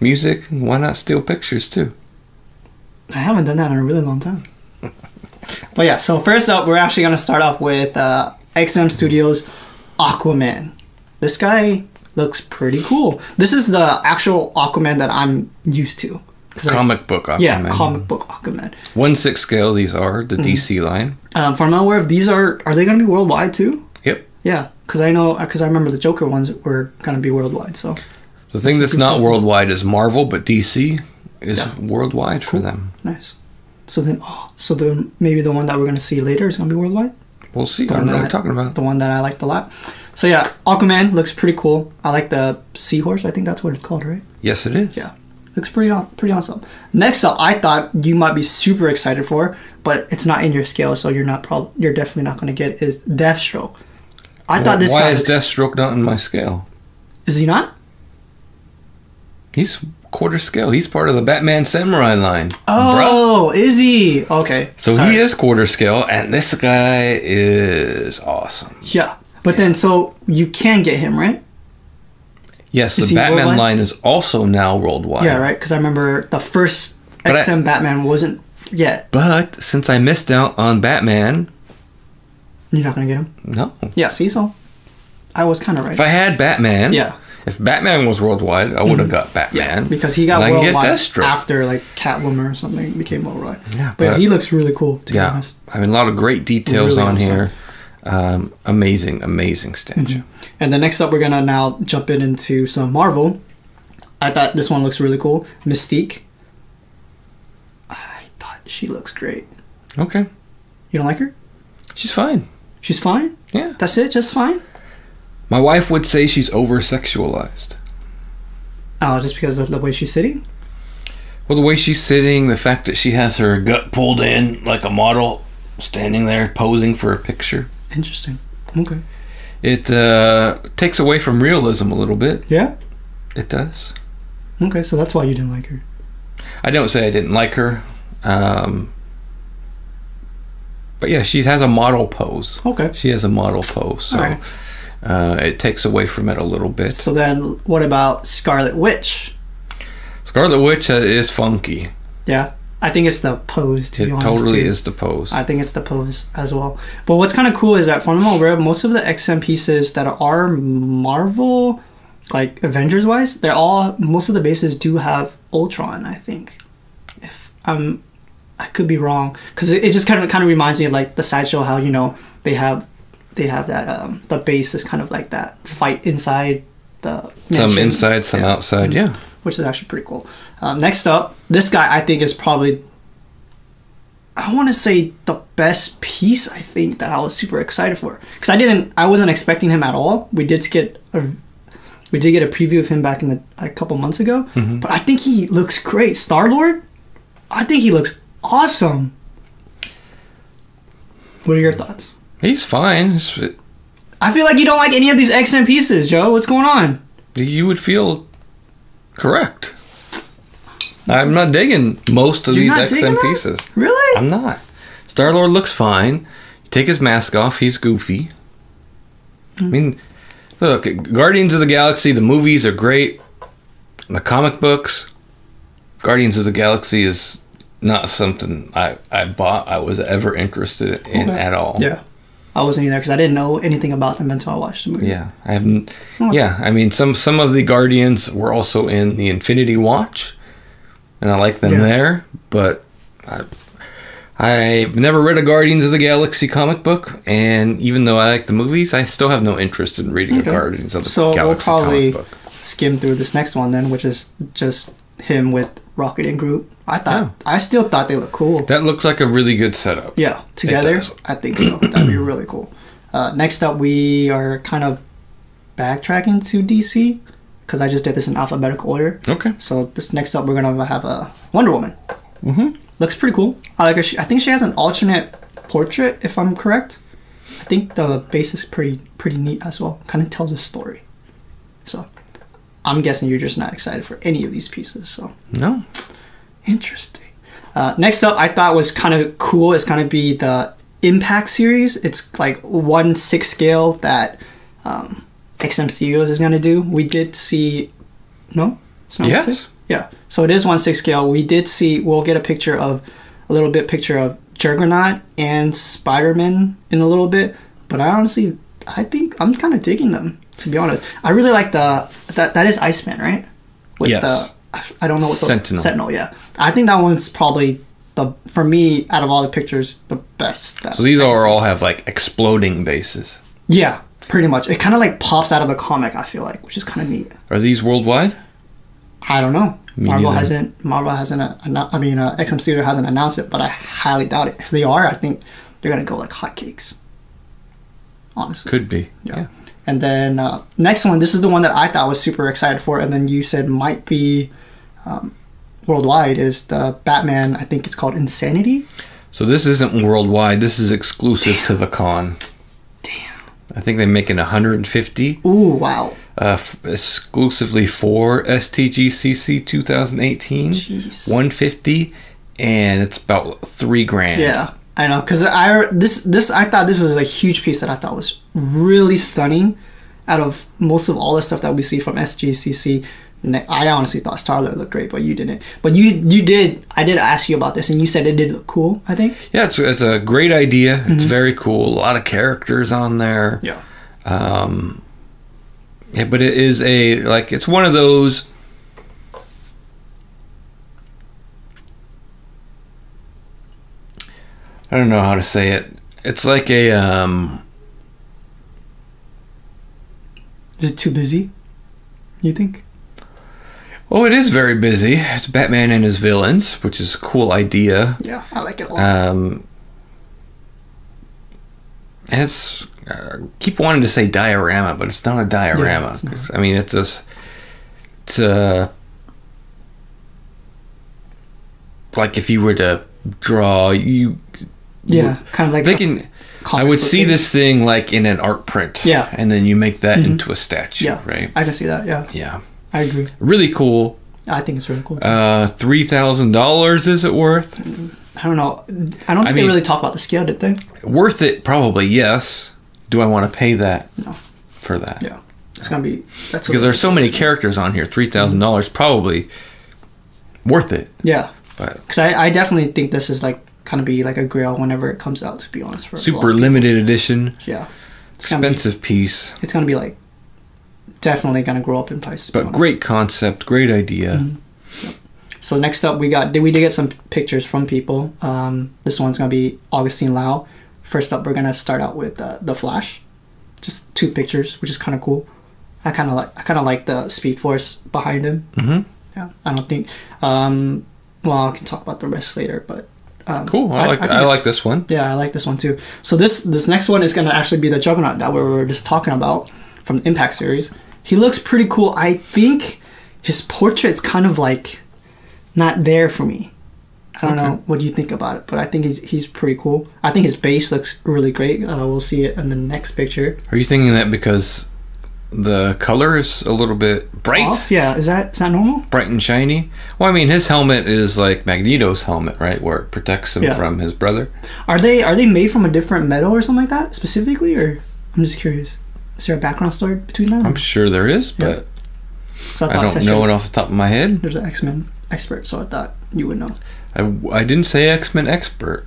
music. Why not steal pictures too? I haven't done that in a really long time. But yeah, so first up, we're actually going to start off with XM Studios Aquaman. This guy looks pretty cool. This is the actual Aquaman that I'm used to. Comic book Aquaman. Yeah, comic book Aquaman. 1/6 scale, these are the DC line. From aware of these are they going to be worldwide too? Yep. Yeah, because I remember the Joker ones were going to be worldwide. So the thing that's not worldwide is Marvel, but DC is worldwide for them. Nice. So then maybe the one that we're going to see later is going to be worldwide. We'll see. I don't know what I'm talking about. The one that I liked a lot. So yeah, Aquaman looks pretty cool. I like the seahorse. I think that's what it's called, right? Yes, it is. Yeah. Looks pretty awesome. Next up, I thought you might be super excited for, but it's not in your scale, so you're definitely not going to get it, is Deathstroke. Why is Deathstroke not in my scale? Is he not? He's quarter scale. He's part of the Batman Samurai line. Oh, bruh. Is he? Okay. So he is quarter scale, and this guy is awesome. Yeah. But then, so you can get him, right? Yes, the Batman worldwide? Line is also now worldwide. Yeah, right? Because I remember the first XM Batman wasn't yet. But since I missed out on Batman... You're not going to get him? No. Yeah, see, so I was kind of right. If I had Batman... Yeah. If Batman was worldwide, I would have got Batman. Yeah, because he got worldwide after like Catwoman or something became worldwide. Yeah, but he looks really cool, to be honest. I mean, a lot of great details really on here. Amazing statue. And then next up, we're gonna now jump into some Marvel. I thought this one looks really cool. Mystique. I thought she looks great. Okay. You don't like her? She's fine. She's fine? Yeah. That's it? Just fine? My wife would say she's over-sexualized. Oh, just because of the way she's sitting? Well, the way she's sitting, the fact that she has her gut pulled in like a model, standing there posing for a picture. Interesting. Okay. It takes away from realism a little bit. Yeah? It does. Okay, so that's why you didn't like her. I don't say I didn't like her. But yeah, she has a model pose. Okay. She has a model pose. So, right. it takes away from it a little bit. So then, what about Scarlet Witch? Scarlet Witch is funky. Yeah, I think it's the pose. To be honest, totally too. is the pose. I think it's the pose as well. But what's kind of cool is that from what I'm aware, most of the XM pieces that are Marvel, like Avengers wise, most of the bases do have Ultron. I think, if I could be wrong, because it just kind of reminds me of like the Sideshow, how they have that the base is kind of like that fight inside the mansion. Some inside, some outside, yeah. Which is actually pretty cool. Next up, this guy I think is probably, I want to say, the best piece I think that I was super excited for, because I wasn't expecting him at all. We did get a preview of him back in a couple months ago, but I think he looks great. Star-Lord, I think he looks awesome. What are your thoughts? He's fine. I feel like you don't like any of these XM pieces, Joe. What's going on? You would feel correct. I'm not digging most of these XM pieces. Really? I'm not. Star-Lord looks fine. You take his mask off, he's goofy. I mean, look, Guardians of the Galaxy, the movies are great. The comic books, Guardians of the Galaxy is not something I was ever interested in at all. Yeah. I wasn't either, because I didn't know anything about them until I watched the movie. Yeah, I haven't. Yeah, I mean, some of the Guardians were also in the Infinity Watch, and I like them there. But I've never read a Guardians of the Galaxy comic book, and even though I like the movies, I still have no interest in reading a Guardians of the Galaxy we'll probably comic book. Skim through this next one then, which is just him with Rocket and Groot. I still thought they looked cool. That looks like a really good setup. Yeah, together, I think so. That'd be really cool. Next up, we are kind of backtracking to DC, because I just did this in alphabetical order. Okay. So this next up, we're gonna have a Wonder Woman. Mm-hmm. Looks pretty cool. I like her. I think she has an alternate portrait, if I'm correct. I think the base is pretty neat as well. Kind of tells a story. So I'm guessing you're just not excited for any of these pieces. So no. Interesting. Next up, I thought was kind of cool. It's going to be the Impact series. It's like 1/6 scale that XM Studios is going to do. We did see. No, it's not 1/6. Yeah. So it is 1/6 scale. We did see. We'll get a picture of Juggernaut and Spider-Man in a little bit. But I think I'm kind of digging them, to be honest. I really like that is Iceman, right? With I don't know what the Sentinel. Yeah, I think that one's probably for me, out of all the pictures, the best. So these all have like exploding bases. Yeah, pretty much. It kind of like pops out of the comic, I feel like, which is kind of neat. Are these worldwide? I don't know. Marvel hasn't. XM Studio hasn't announced it, but I highly doubt it. If they are, I think they're gonna go like hotcakes. Honestly, could be. Yeah. And then next one, this is the one that I thought was super excited for, and then you said might be worldwide, is the Batman. I think it's called Insanity. So this isn't worldwide. This is exclusive to the con. Damn. I think they're making 150. Ooh, wow. Exclusively for STGCC 2018. Jeez. 150, and it's about $3,000. Yeah. I know, because I thought this was a huge piece that I thought was really stunning. Out of most of all the stuff that we see from SGCC, I honestly thought Star-Lord looked great, but you didn't. But you did. I did ask you about this, and you said it did look cool, I think. Yeah, it's a great idea. Mm-hmm. It's very cool. A lot of characters on there. Yeah. Yeah, but it is it's one of those. I don't know how to say it. It's like a. Is it too busy? You think? Oh, it is very busy. It's Batman and his villains, which is a cool idea. Yeah, I like it a lot. And it's keep wanting to say diorama, but it's not a diorama. Yeah, it's not. I mean, it's like if you were to draw you. Yeah, kind of like thinking. I would see this thing like in an art print. Yeah. And then you make that into a statue, right? I can see that, yeah. Yeah. I agree. Really cool. I think it's really cool too. $3,000 is it worth? I don't know. I don't think they really talk about the scale, did they? Worth it, probably, yes. Do I want to pay that? No. for that. Yeah, it's gonna be because there's so many characters on here. $3,000 probably worth it. Yeah, but because I definitely think this is like kind of be like a grail whenever it comes out. To be honest, for super limited edition. Yeah, expensive piece. It's gonna be like definitely gonna grow up in price. But great concept, great idea. Mm-hmm. Yep. So next up, we did get some pictures from people. This one's gonna be Augustine Lau. First up, we're gonna start out with the Flash. Just 2 pictures, which is kind of cool. I kind of like the Speed Force behind him. Mm-hmm. Yeah, I don't think. Well, I can talk about the rest later, but. Cool. I like this one. Yeah, I like this one too. So this next one is gonna actually be the Juggernaut that we were just talking about from the Impact series. He looks pretty cool. I think his portrait's kind of like not there for me. I don't know what you think about it, but I think he's pretty cool. I think his base looks really great. We'll see it in the next picture. Are you thinking that because the color is a little bit bright? Off? Yeah, is that normal? Bright and shiny? Well, I mean, his helmet is like Magneto's helmet, right? Where it protects him from his brother. Are they made from a different metal or something like that specifically, or I'm just curious. Is there a background story between them? I'm sure there is, but I don't know it off the top of my head. There's an X-Men expert, so I thought you would know. I didn't say X-Men expert.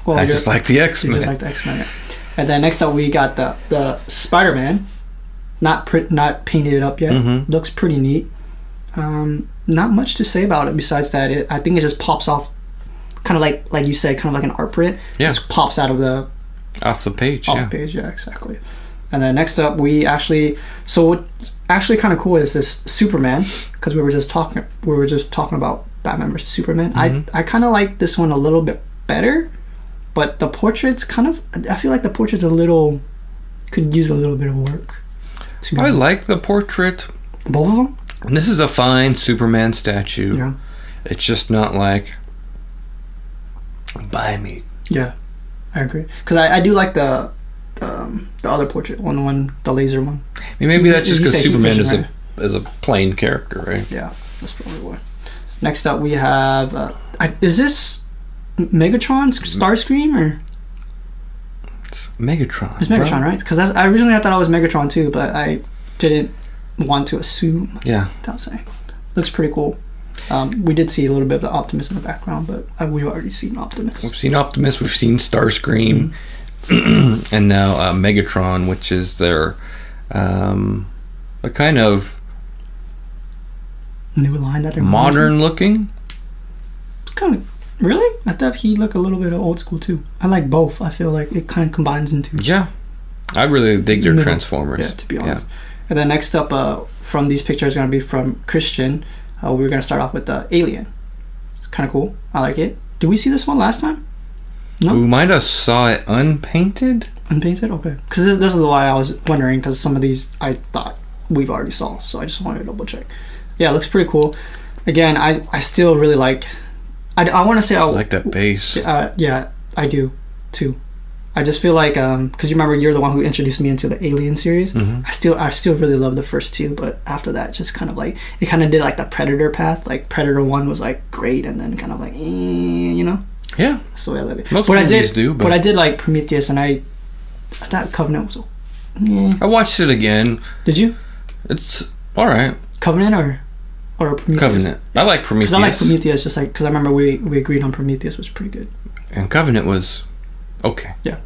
Well, I just like the X-Men. You just like the X-Men. Yeah. And then next up, we got the Spider-Man. Not painted up yet. Mm-hmm. Looks pretty neat. Not much to say about it besides that. I think it just pops off, kind of like you said, kind of like an art print. Yeah. Just pops out of off the page. Off the page, yeah, exactly. And then next up, what's actually kind of cool is this Superman, because we were just talking about Batman versus Superman. Mm-hmm. I kind of like this one a little bit better, but the portrait's I feel like the portrait's could use a little bit of work. I like the portrait. Both of them? And this is a fine Superman statue. Yeah. It's just not like, buy me. Yeah, I agree. Because I do like the other portrait, the laser one. I mean, maybe that's just because Superman is a plain character, right? Yeah, that's probably why. Next up, we have... is this Megatron's Starscream, or...? It's Megatron. It's Megatron, right? Because originally I thought it was Megatron too, but I didn't want to assume. Yeah. Without saying. Looks pretty cool. We did see a little bit of the Optimus in the background, but we've already seen Optimus. We've seen Optimus, we've seen Starscream, and now Megatron, which is their a kind of new line that they're modern looking. Kind of. Really? I thought he looked a little bit old school too. I like both. I feel like it kind of combines into. Yeah, I really dig their Transformers. Yeah, to be honest. Yeah. And then next up, from these pictures, going to be from Christian. We're going to start off with the Alien. It's kind of cool. I like it. Did we see this one last time? No. We might have saw it unpainted. Unpainted? Okay. Because this is why I was wondering. Because some of these I thought we've already saw, so I just wanted to double check. Yeah, it looks pretty cool. Again, I still really like. I want to say I like that base. Yeah, I do too. I just feel like because you remember you're the one who introduced me into the Alien series. Mm-hmm. I still really love the first 2, but after that, just kind of like it kind of did like the Predator path. Like Predator 1 was like great, and then kind of like you know. Yeah. So I love it. Most movies do, but I did like Prometheus, and I thought Covenant was. I watched it again. Did you? It's all right. Covenant or Prometheus? Covenant. I like Prometheus. Because I like Prometheus, just like because I remember we agreed on Prometheus was pretty good. And Covenant was okay. Yeah.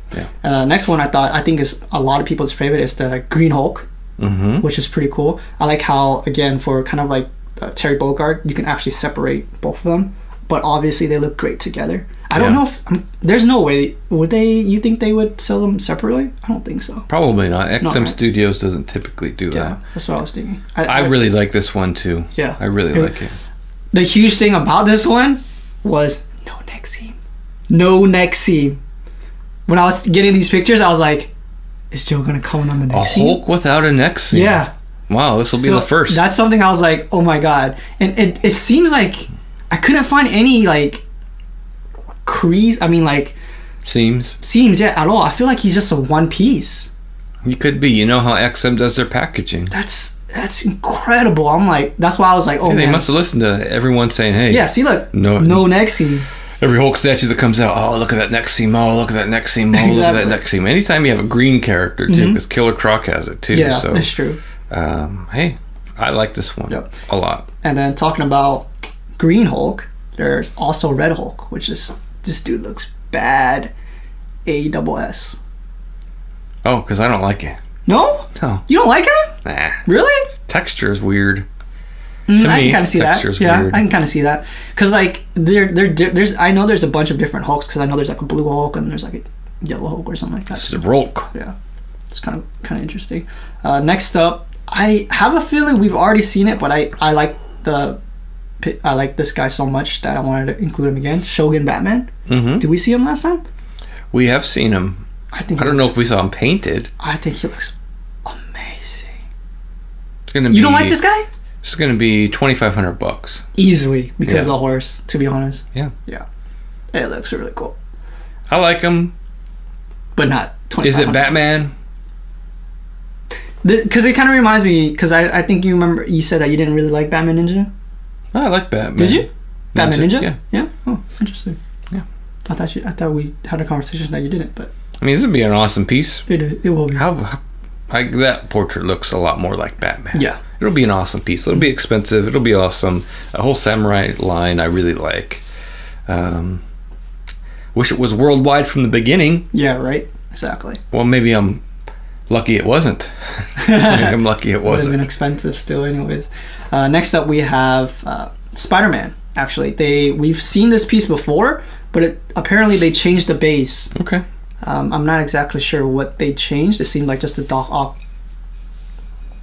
Next one I think is a lot of people's favorite is the Green Hulk, which is pretty cool. I like how again for kind of like Terry Bogard, you can actually separate both of them, but obviously they look great together. I don't know if there's no way you think they would sell them separately? I don't think so. Probably not. XM Studios doesn't typically do that. Yeah, that's what I was thinking. I really like this one too. Yeah, I really like it. The huge thing about this one was no neck seam. No neck seam. When I was getting these pictures, I was like, "Is Joe gonna come on the neck seam?" A Hulk without a neck seam. Yeah. Wow, this will be the first. That's something I was like, "Oh my god!" And it seems like I couldn't find any like crease. I mean, like seams. Yeah, at all. I feel like he's just a one piece. He could be. You know how XM does their packaging. That's incredible. I'm like, that's why I was like, oh man. They must have listened to everyone saying, hey. Yeah, see, look, no neck seam. every Hulk statue that comes out, oh, look at that next H.M.O, look at that next H.M.O, Exactly. look at that next H.M.O. Anytime you have a green character, too, because Killer Croc has it, too. Yeah, so, that's true. Hey, I like this one a lot. And then talking about Green Hulk, there's also Red Hulk, which is, this dude looks bad. ASS. Oh, because I don't like it. No? No. You don't like him? Nah. Really? Texture is weird. To me, I can kind of see that. Yeah, weird. I can kind of see that. Because, like, there's I know there's a bunch of different Hulks, because I know there's, like, a blue Hulk and there's, like, a yellow Hulk or something like that. It's a Hulk. Yeah. It's kind of interesting. Next up, I have a feeling we've already seen it, but I like this guy so much that I wanted to include him again. Shogun Batman. Mm-hmm. Did we see him last time? We have seen him. I don't know if we saw him painted. I think he looks amazing. It's gonna you don't like this guy? It's gonna be $2,500 easily because of the horse. To be honest. Yeah. Yeah. It looks really cool. I like him, but not $2,500. Is it Batman? Because it kind of reminds me. Because I think you remember you said that you didn't really like Batman Ninja. I like Batman. Did you? Batman Ninja? Yeah. Yeah. Oh, interesting. Yeah. I thought we had a conversation that you didn't, but I mean, this would be an awesome piece. It will be. That portrait looks a lot more like Batman. Yeah. It'll be an awesome piece. It'll be expensive. It'll be awesome. A whole samurai line I really like. Wish it was worldwide from the beginning. Yeah, right? Exactly. Well, maybe I'm lucky it wasn't. Maybe I'm lucky it wasn't. It would have been expensive still anyways. Next up we have Spider-Man. Actually, we've seen this piece before, but apparently they changed the base. Okay. I'm not exactly sure what they changed. It seemed like just the Doc Ock.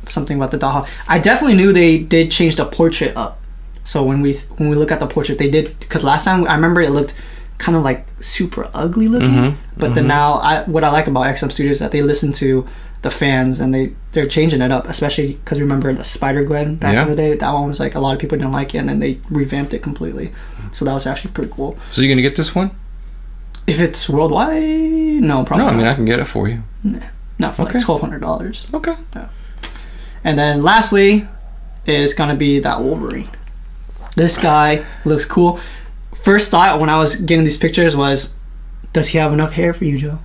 Something about the Doc Ock. I definitely knew they did change the portrait up. So when we look at the portrait, they did, because last time I remember it looked kind of like super ugly looking. But then now, what I like about XM Studios is that they listen to the fans and they're changing it up, especially because remember the Spider-Gwen back in the day. That one was like a lot of people didn't like it, and then they revamped it completely. So that was actually pretty cool. So you're gonna get this one? If it's worldwide, no, probably. No, I mean not. I can get it for you. Nah, not for like $1,200. Okay. Yeah. And then lastly is gonna be that Wolverine. This guy looks cool. First thought when I was getting these pictures was, does he have enough hair for you, Joe?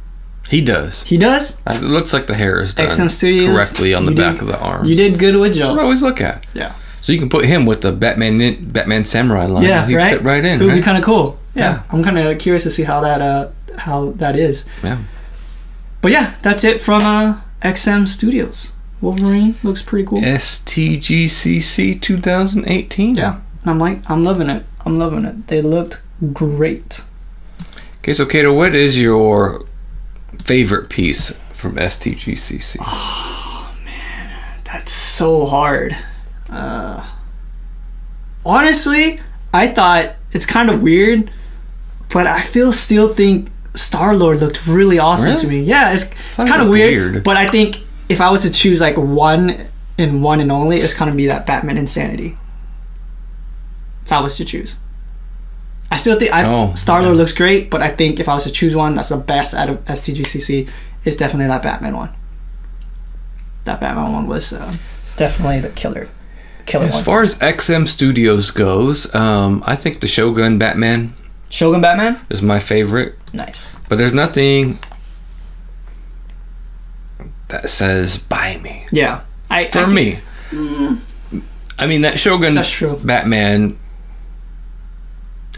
He does. He does? It looks like the hair is done XM Studios, correctly on the back of the arms. You did good with Joe. That's what I always look at. Yeah. So you can put him with the Batman Samurai line. Yeah, He'd fit right in. It would be kind of cool. Yeah. I'm kind of curious to see how that is. Yeah. But yeah, that's it from XM Studios. Wolverine looks pretty cool. STGCC 2018. Yeah. I'm loving it. I'm loving it. They looked great. Okay, so Kato, what is your favorite piece from STGCC? Oh man, that's so hard. Honestly, I thought it's kind of weird, but I still think Star-Lord looked really awesome to me. Yeah, it's kind of weird, but I think if I was to choose like one and only, it's kind of be that Batman Insanity. If I was to choose, I still think Star-Lord looks great, but I think if I was to choose one that's the best out of STGCC, it's definitely that Batman one. That Batman one was definitely the killer one. As far as XM Studios goes, I think the Shogun Batman is my favorite. Nice. But there's nothing that says buy me. Yeah. For me. I mean, that Shogun Batman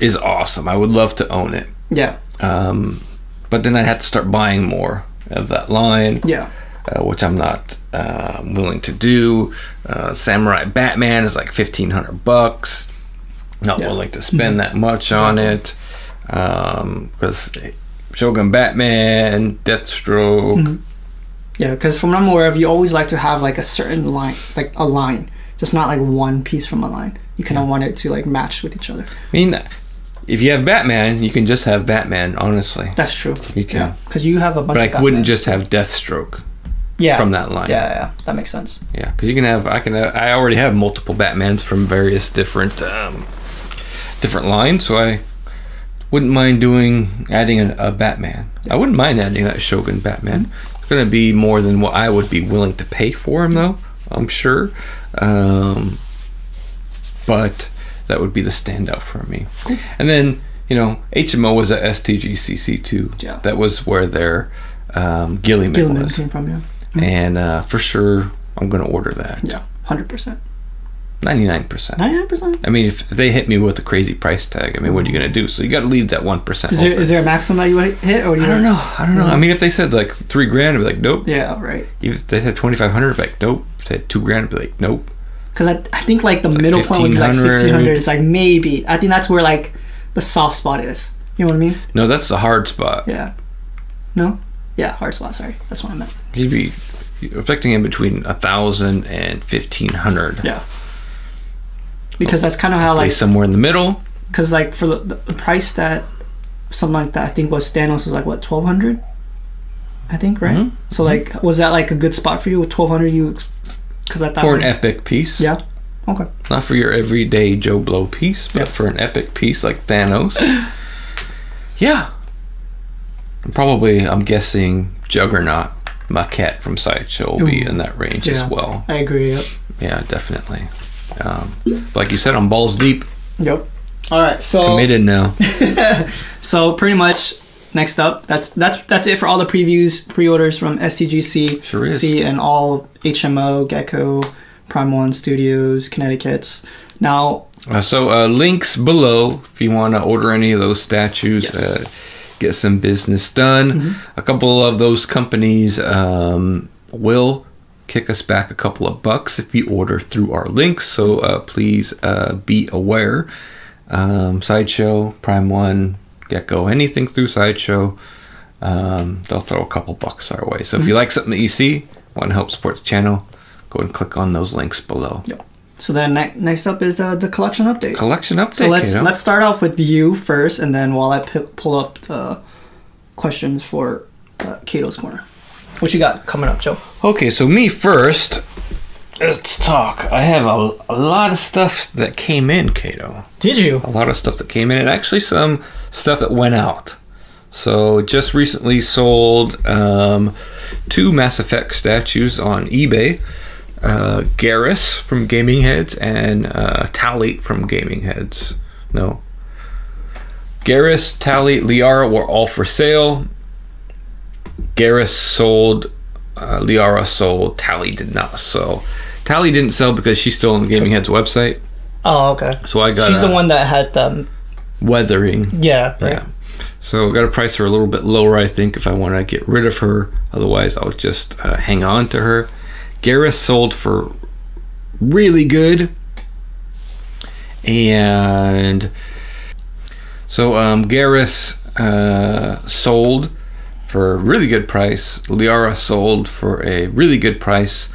is awesome. I would love to own it. Yeah. But then I'd have to start buying more of that line. Yeah. Which I'm not willing to do. Samurai Batman is like $1,500. Not willing to spend that much on it. Because Shogun Batman, Deathstroke. Yeah, because from what I'm aware of, you always like to have like a certain line, like a line. Just not like one piece from a line. You kind of want it to like match with each other. I mean, if you have Batman, you can just have Batman, honestly. That's true. You can. Because you have a bunch of But I wouldn't just have Deathstroke from that line. Yeah, that makes sense. Yeah, because you can have, I already have multiple Batmans from various different lines, so I wouldn't mind adding a Batman. I wouldn't mind adding that Shogun Batman. It's going to be more than what I would be willing to pay for him, though, I'm sure. But that would be the standout for me. And then you know, H.M.O was at STGCC too. Yeah. That was where their Gilliman was. Came from, yeah. And for sure, I'm going to order that. Yeah, 100%. 99%. 99%? I mean, if they hit me with a crazy price tag, I mean, what are you going to do? So you got to leave that 1%. Is there a maximum that you would hit? Or I don't know. I mean, if they said like $3,000, I'd be like, nope. Yeah, right. If they said 2,500, I'd be like, nope. If they said $2,000, I'd be like, nope. Because I think like the middle point would be like 1,500. It's like maybe. I think that's where like the soft spot is. You know what I mean? No, that's the hard spot. Yeah. No? Yeah, hard spot. Sorry. That's what I meant. You'd be expecting in between 1,000 and 1,500. Yeah. Because that's kind of how like somewhere in the middle. Because like for the price that something like that I think was Thanos was like what 1,200, I think, right? Mm-hmm. So like was that like a good spot for you with 1,200? You because I thought for an epic piece. Yeah. Okay. Not for your everyday Joe Blow piece, but for an epic piece like Thanos. Yeah. I'm guessing Juggernaut Maquette from Sideshow will be in that range as well. I agree. Yep. Yeah, definitely. Like you said, I'm balls deep. Yep. All right, so committed now. So pretty much next up, that's it for all the previews, pre-orders from STGCC. Sure is. And all H.M.O, Gecko, Prime 1 Studios, Kinetequettes. Now, so links below if you want to order any of those statues. Yes. Get some business done. Mm-hmm. A couple of those companies will kick us back a couple of bucks if you order through our links, so please be aware. Sideshow, Prime 1, Gecko, anything through Sideshow, they'll throw a couple bucks our way. So if you like something that you see, want to help support the channel, go and click on those links below. Yep. So then next up is the collection update. Collection update. So let's start off with you first, and then while I pull up the questions for Kato's Corner. What you got coming up, Joe? Okay, so me first. Let's talk. I have a lot of stuff that came in, Kato. Did you? A lot of stuff that came in, and actually some stuff that went out. So just recently sold 2 Mass Effect statues on eBay. Garrus from Gaming Heads and Tally from Gaming Heads. No. Garrus, Tally, Liara were all for sale. Garrus sold, Liara sold, Tally did not sell. Tally didn't sell because she's still on the Gaming Heads website. Oh, okay. So I got. She's the one that had weathering. Yeah. Right. Yeah. So I got to price her a little bit lower, I think, if I want to get rid of her. Otherwise, I'll just hang on to her. Garrus sold for really good, and so Garrus sold for a really good price. Liara sold for a really good price.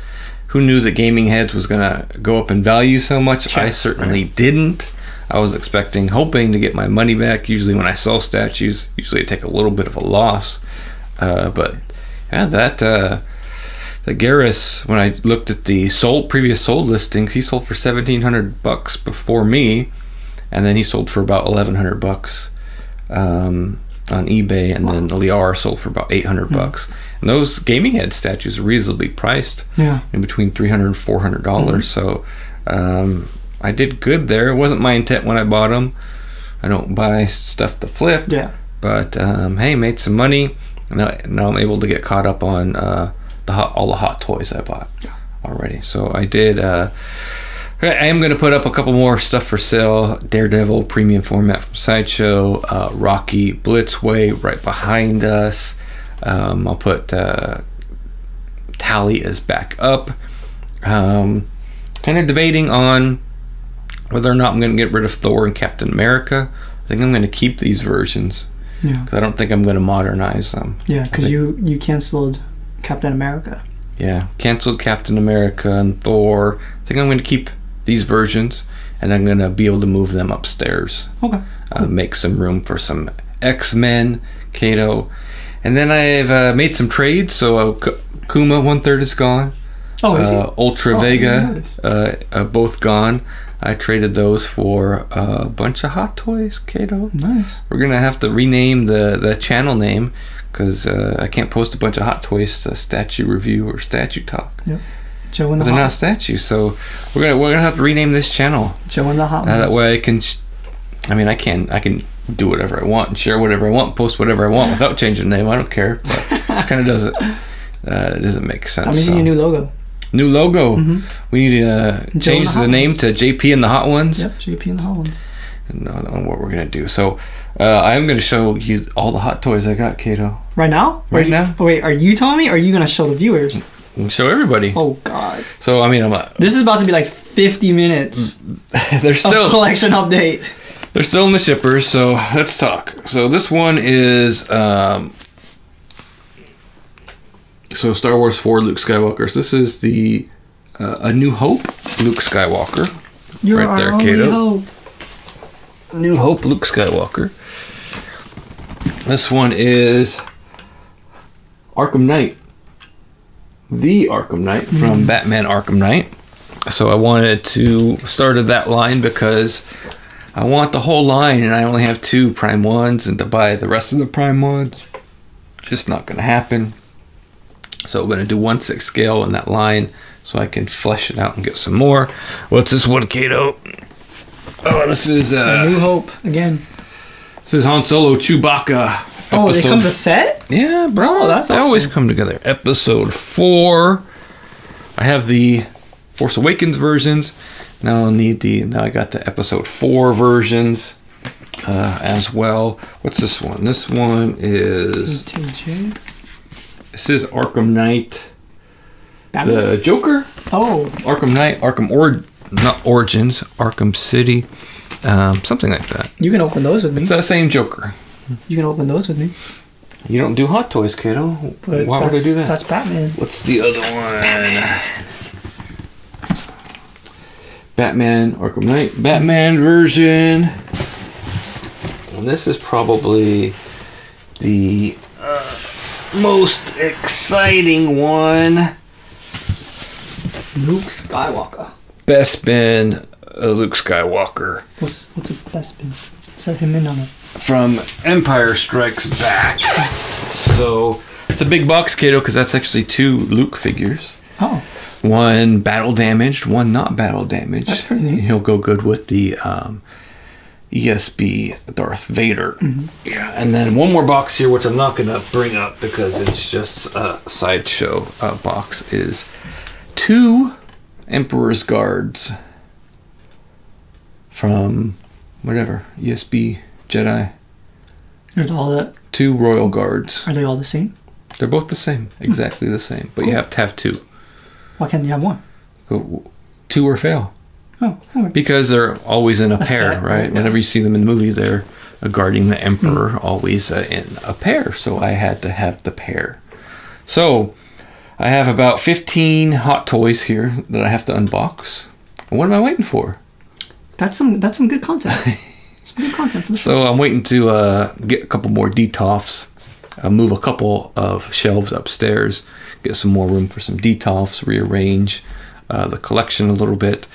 Who knew that Gaming Heads was gonna go up in value so much? Sure. I certainly didn't. I was hoping to get my money back. Usually when I sell statues, I take a little bit of a loss. But yeah, the Garrus, when I looked at the previous sold listings, he sold for $1,700 before me, and then he sold for about $1,100 on eBay, and then the Liara sold for about $800. And those Gaming Head statues are reasonably priced, in between $300 and $400. So I did good there. It wasn't my intent when I bought them. I don't buy stuff to flip. Yeah. But hey, made some money. Now I'm able to get caught up on all the hot toys I bought already. So I did. I am going to put up a couple more stuff for sale. Daredevil premium format from Sideshow. Rocky Blitzway right behind us. I'll put Tally is back up. Kind of debating on whether or not I'm going to get rid of Thor and Captain America. I think I'm going to keep these versions. Yeah. Because I don't think I'm going to modernize them. Yeah, because you canceled Captain America. Yeah, canceled Captain America and Thor. I think I'm going to keep these versions, and I'm going to be able to move them upstairs. Okay. Cool. Make some room for some X-Men, Kato. And then I've made some trades. So Kuma 1/3 is gone. Oh, is he? Ultra Vega, both gone. I traded those for a bunch of hot toys, Kato. Nice. We're going to have to rename the channel name, because I can't post a bunch of hot toys to statue review or statue talk. Yep. Joe and the Hot. They're not statues, so we're gonna have to rename this channel. Joe and the Hot. That way I can. I can do whatever I want and share whatever I want, post whatever I want without changing the name. I don't care, but it just kind of doesn't. It doesn't make sense. I'm using your new logo. New logo. We need to change the name to JP and the Hot Ones. Yep, JP and the Hot Ones. No, I don't know what we're gonna do. So I'm gonna show you all the hot toys I got, Kato. Right now? Now. Wait, are you telling me, or are you gonna show the viewers? Show everybody. Oh God. So I mean, this is about to be like 50 minutes. They're still of collection update. They're still in the shippers, so let's talk. So this one is so Star Wars 4 Luke Skywalkers. This is the A New Hope Luke Skywalker. You're right there, Kato. New Hope Luke Skywalker. This one is Arkham Knight. The Arkham Knight from Batman Arkham Knight. So I wanted to started that line because I want the whole line, and I only have 2 Prime 1s, and to buy the rest of the Prime 1s, just not going to happen. So I'm going to do 1/6 scale in that line so I can flesh it out and get some more. What's this one, Kato? Oh, this is A New Hope again. This is Han Solo Chewbacca. Oh, they come to set? Yeah, bro. Oh, that's they awesome. always come together. Episode 4. I have the Force Awakens versions. Now I got the Episode 4 versions as well. What's this one? This one is This is Arkham Knight. Batman? The Joker. Oh. Arkham Knight, not Origins, Arkham City. Something like that. You can open those with me. It's that same Joker. You can open those with me. You don't do hot toys, Kato. But why would I do that? That's Batman. What's the other one? Batman, Arkham Knight, Batman version. And this is probably the most exciting one. Luke Skywalker. Best bin Luke Skywalker. What's the best bin? Set him in on it. From Empire Strikes Back. So it's a big box, Kato, because that's actually 2 Luke figures. Oh. One battle damaged, one not battle damaged. That's pretty neat. He'll go good with the ESB Darth Vader. Yeah, and then one more box here, which I'm not going to bring up because it's just a Sideshow box, is 2 Emperor's Guards from whatever, ESB Jedi. There's all that. 2 Royal Guards. Are they all the same? They're both the same, exactly the same, but you have to have 2. Why can't you have one? Go 2 or fail. Oh, okay. Because they're always in a pair, set, right? yeah. Whenever you see them in movies, they're guarding the Emperor, always in a pair. So I had to have the pair. So I have about 15 hot toys here that I have to unbox. What am I waiting for? That's some good content. Some good content for the show. So I'm waiting to get a couple more detolfs, move a couple of shelves upstairs, get some more room for some detolfs, rearrange the collection a little bit.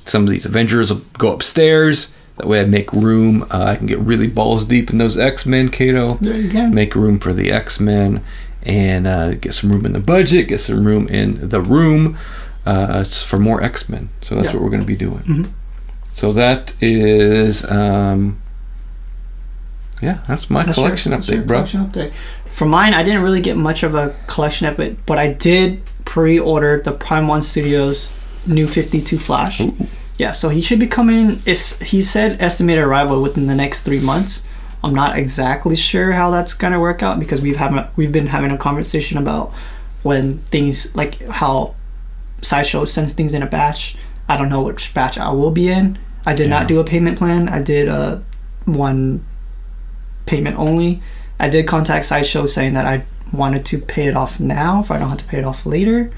Some of these Avengers will go upstairs. That way I make room. I can get really balls deep in those X-Men, Kato. There you go. Make room for the X-Men and get some room in the budget, get some room in the room for more X-Men. So that's what we're going to be doing. So that is, that's my collection update, bro. Collection update. For mine, I didn't really get much of a collection update, but I did pre-order the Prime 1 Studios new 52 Flash. Ooh. Yeah, so he should be coming. He said estimated arrival within the next 3 months. I'm not exactly sure how that's gonna work out because we've been having a conversation about when things like how Sideshow sends things in a batch. I don't know which batch I will be in. I did not do a payment plan. I did one payment only. I did contact Sideshow saying that I wanted to pay it off now if I don't have to pay it off later.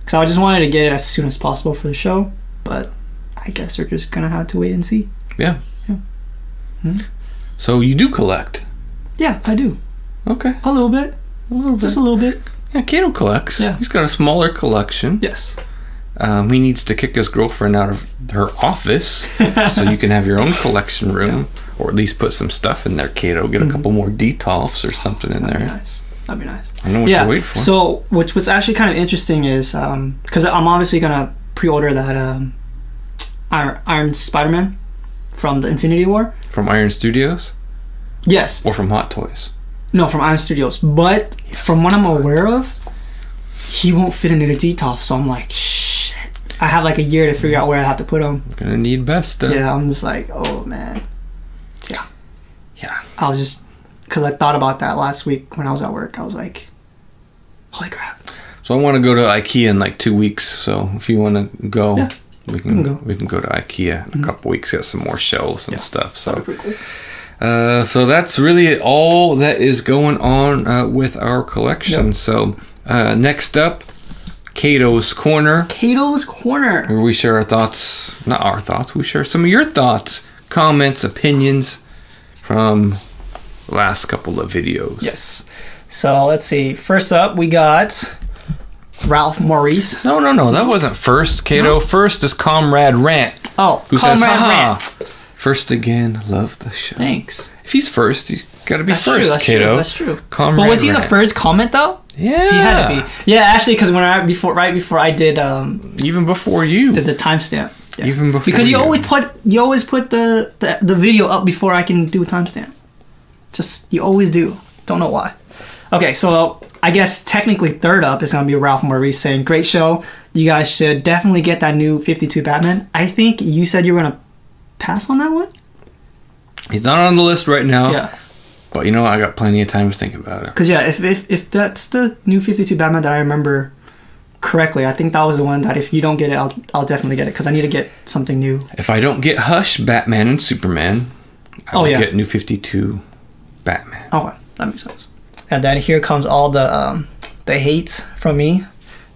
Because I just wanted to get it as soon as possible for the show. But I guess we're just going to have to wait and see. Yeah. So you do collect? Yeah, I do. Okay. A little bit. Just a little bit. Yeah, Kato collects. Yeah. He's got a smaller collection. Yes. He needs to kick his girlfriend out of her office so you can have your own collection room, or at least put some stuff in there, Kato. Get a couple more detolfs or something in there. That'd be nice. That'd be nice. I know what to wait for. So, what's actually kind of interesting is because I'm obviously gonna pre-order that Iron Spider-Man from the Infinity War. From Iron Studios? Yes. Or from Hot Toys? No, from IM Studios. But from what I'm aware of, he won't fit into the Detolf. So I'm like, shit. I have like a year to figure out where I have to put him. Gonna need best stuff. Yeah, I'm just like, oh man. Yeah. Yeah. I was just, because I thought about that last week when I was at work. I was like, holy crap. So I want to go to IKEA in like 2 weeks. So if you want to go, Yeah. we can go to IKEA in a couple weeks. Get some more shelves and stuff. So, that'd be pretty cool. So that's really all that is going on with our collection. Yep. So next up, Cato's Corner. Cato's Corner. Where we share our thoughts, not our thoughts. We share some of your thoughts, comments, opinions from the last couple of videos. Yes. So let's see. First up, we got Ralph Maurice. No, that wasn't first, Cato. No? First is Comrade Rant. Oh, who Comrade says, haha, Rant. first again, love the show. Thanks. If he's first, he's got to be That's first, true, that's Cato. true, that's true. Comrade but was he Rant. the first comment though? Yeah. He had to be. Yeah, actually, because when right before I did even before you did the timestamp. Yeah. Even before because you always put the video up before I can do a timestamp. Just you always do. Don't know why. Okay, so I guess technically third up is gonna be Ralph Maurice saying, "Great show. You guys should definitely get that new 52 Batman." I think you said you were gonna pass on that one. He's not on the list right now. Yeah. But you know, I got plenty of time to think about it. Because yeah, if that's the new 52 Batman that I remember correctly, I think that was the one that if you don't get it, I'll definitely get it because I need to get something new. If I don't get Hush, Batman, and Superman, I will get New 52 Batman. Okay, that makes sense. And then here comes all the hate from me.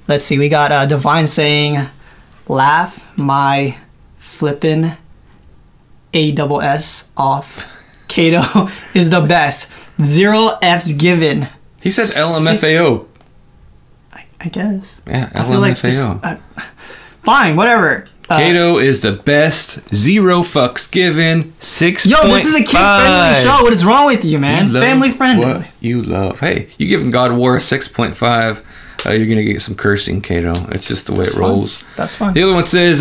Let's see, we got Divine saying, "Laugh my flippin' ASS off. Cato is the best. 0 F's given." He said LMFAO. I guess. Yeah, I feel like just, LMFAO. fine, whatever. Cato is the best. 0 fucks given. 6. Yo, this is a kid-friendly show. What is wrong with you, man? Family friendly. What you love. Hey, you giving God of War a 6.5. You're gonna get some cursing, Cato. It's just the way it rolls. That's fine. The other one says,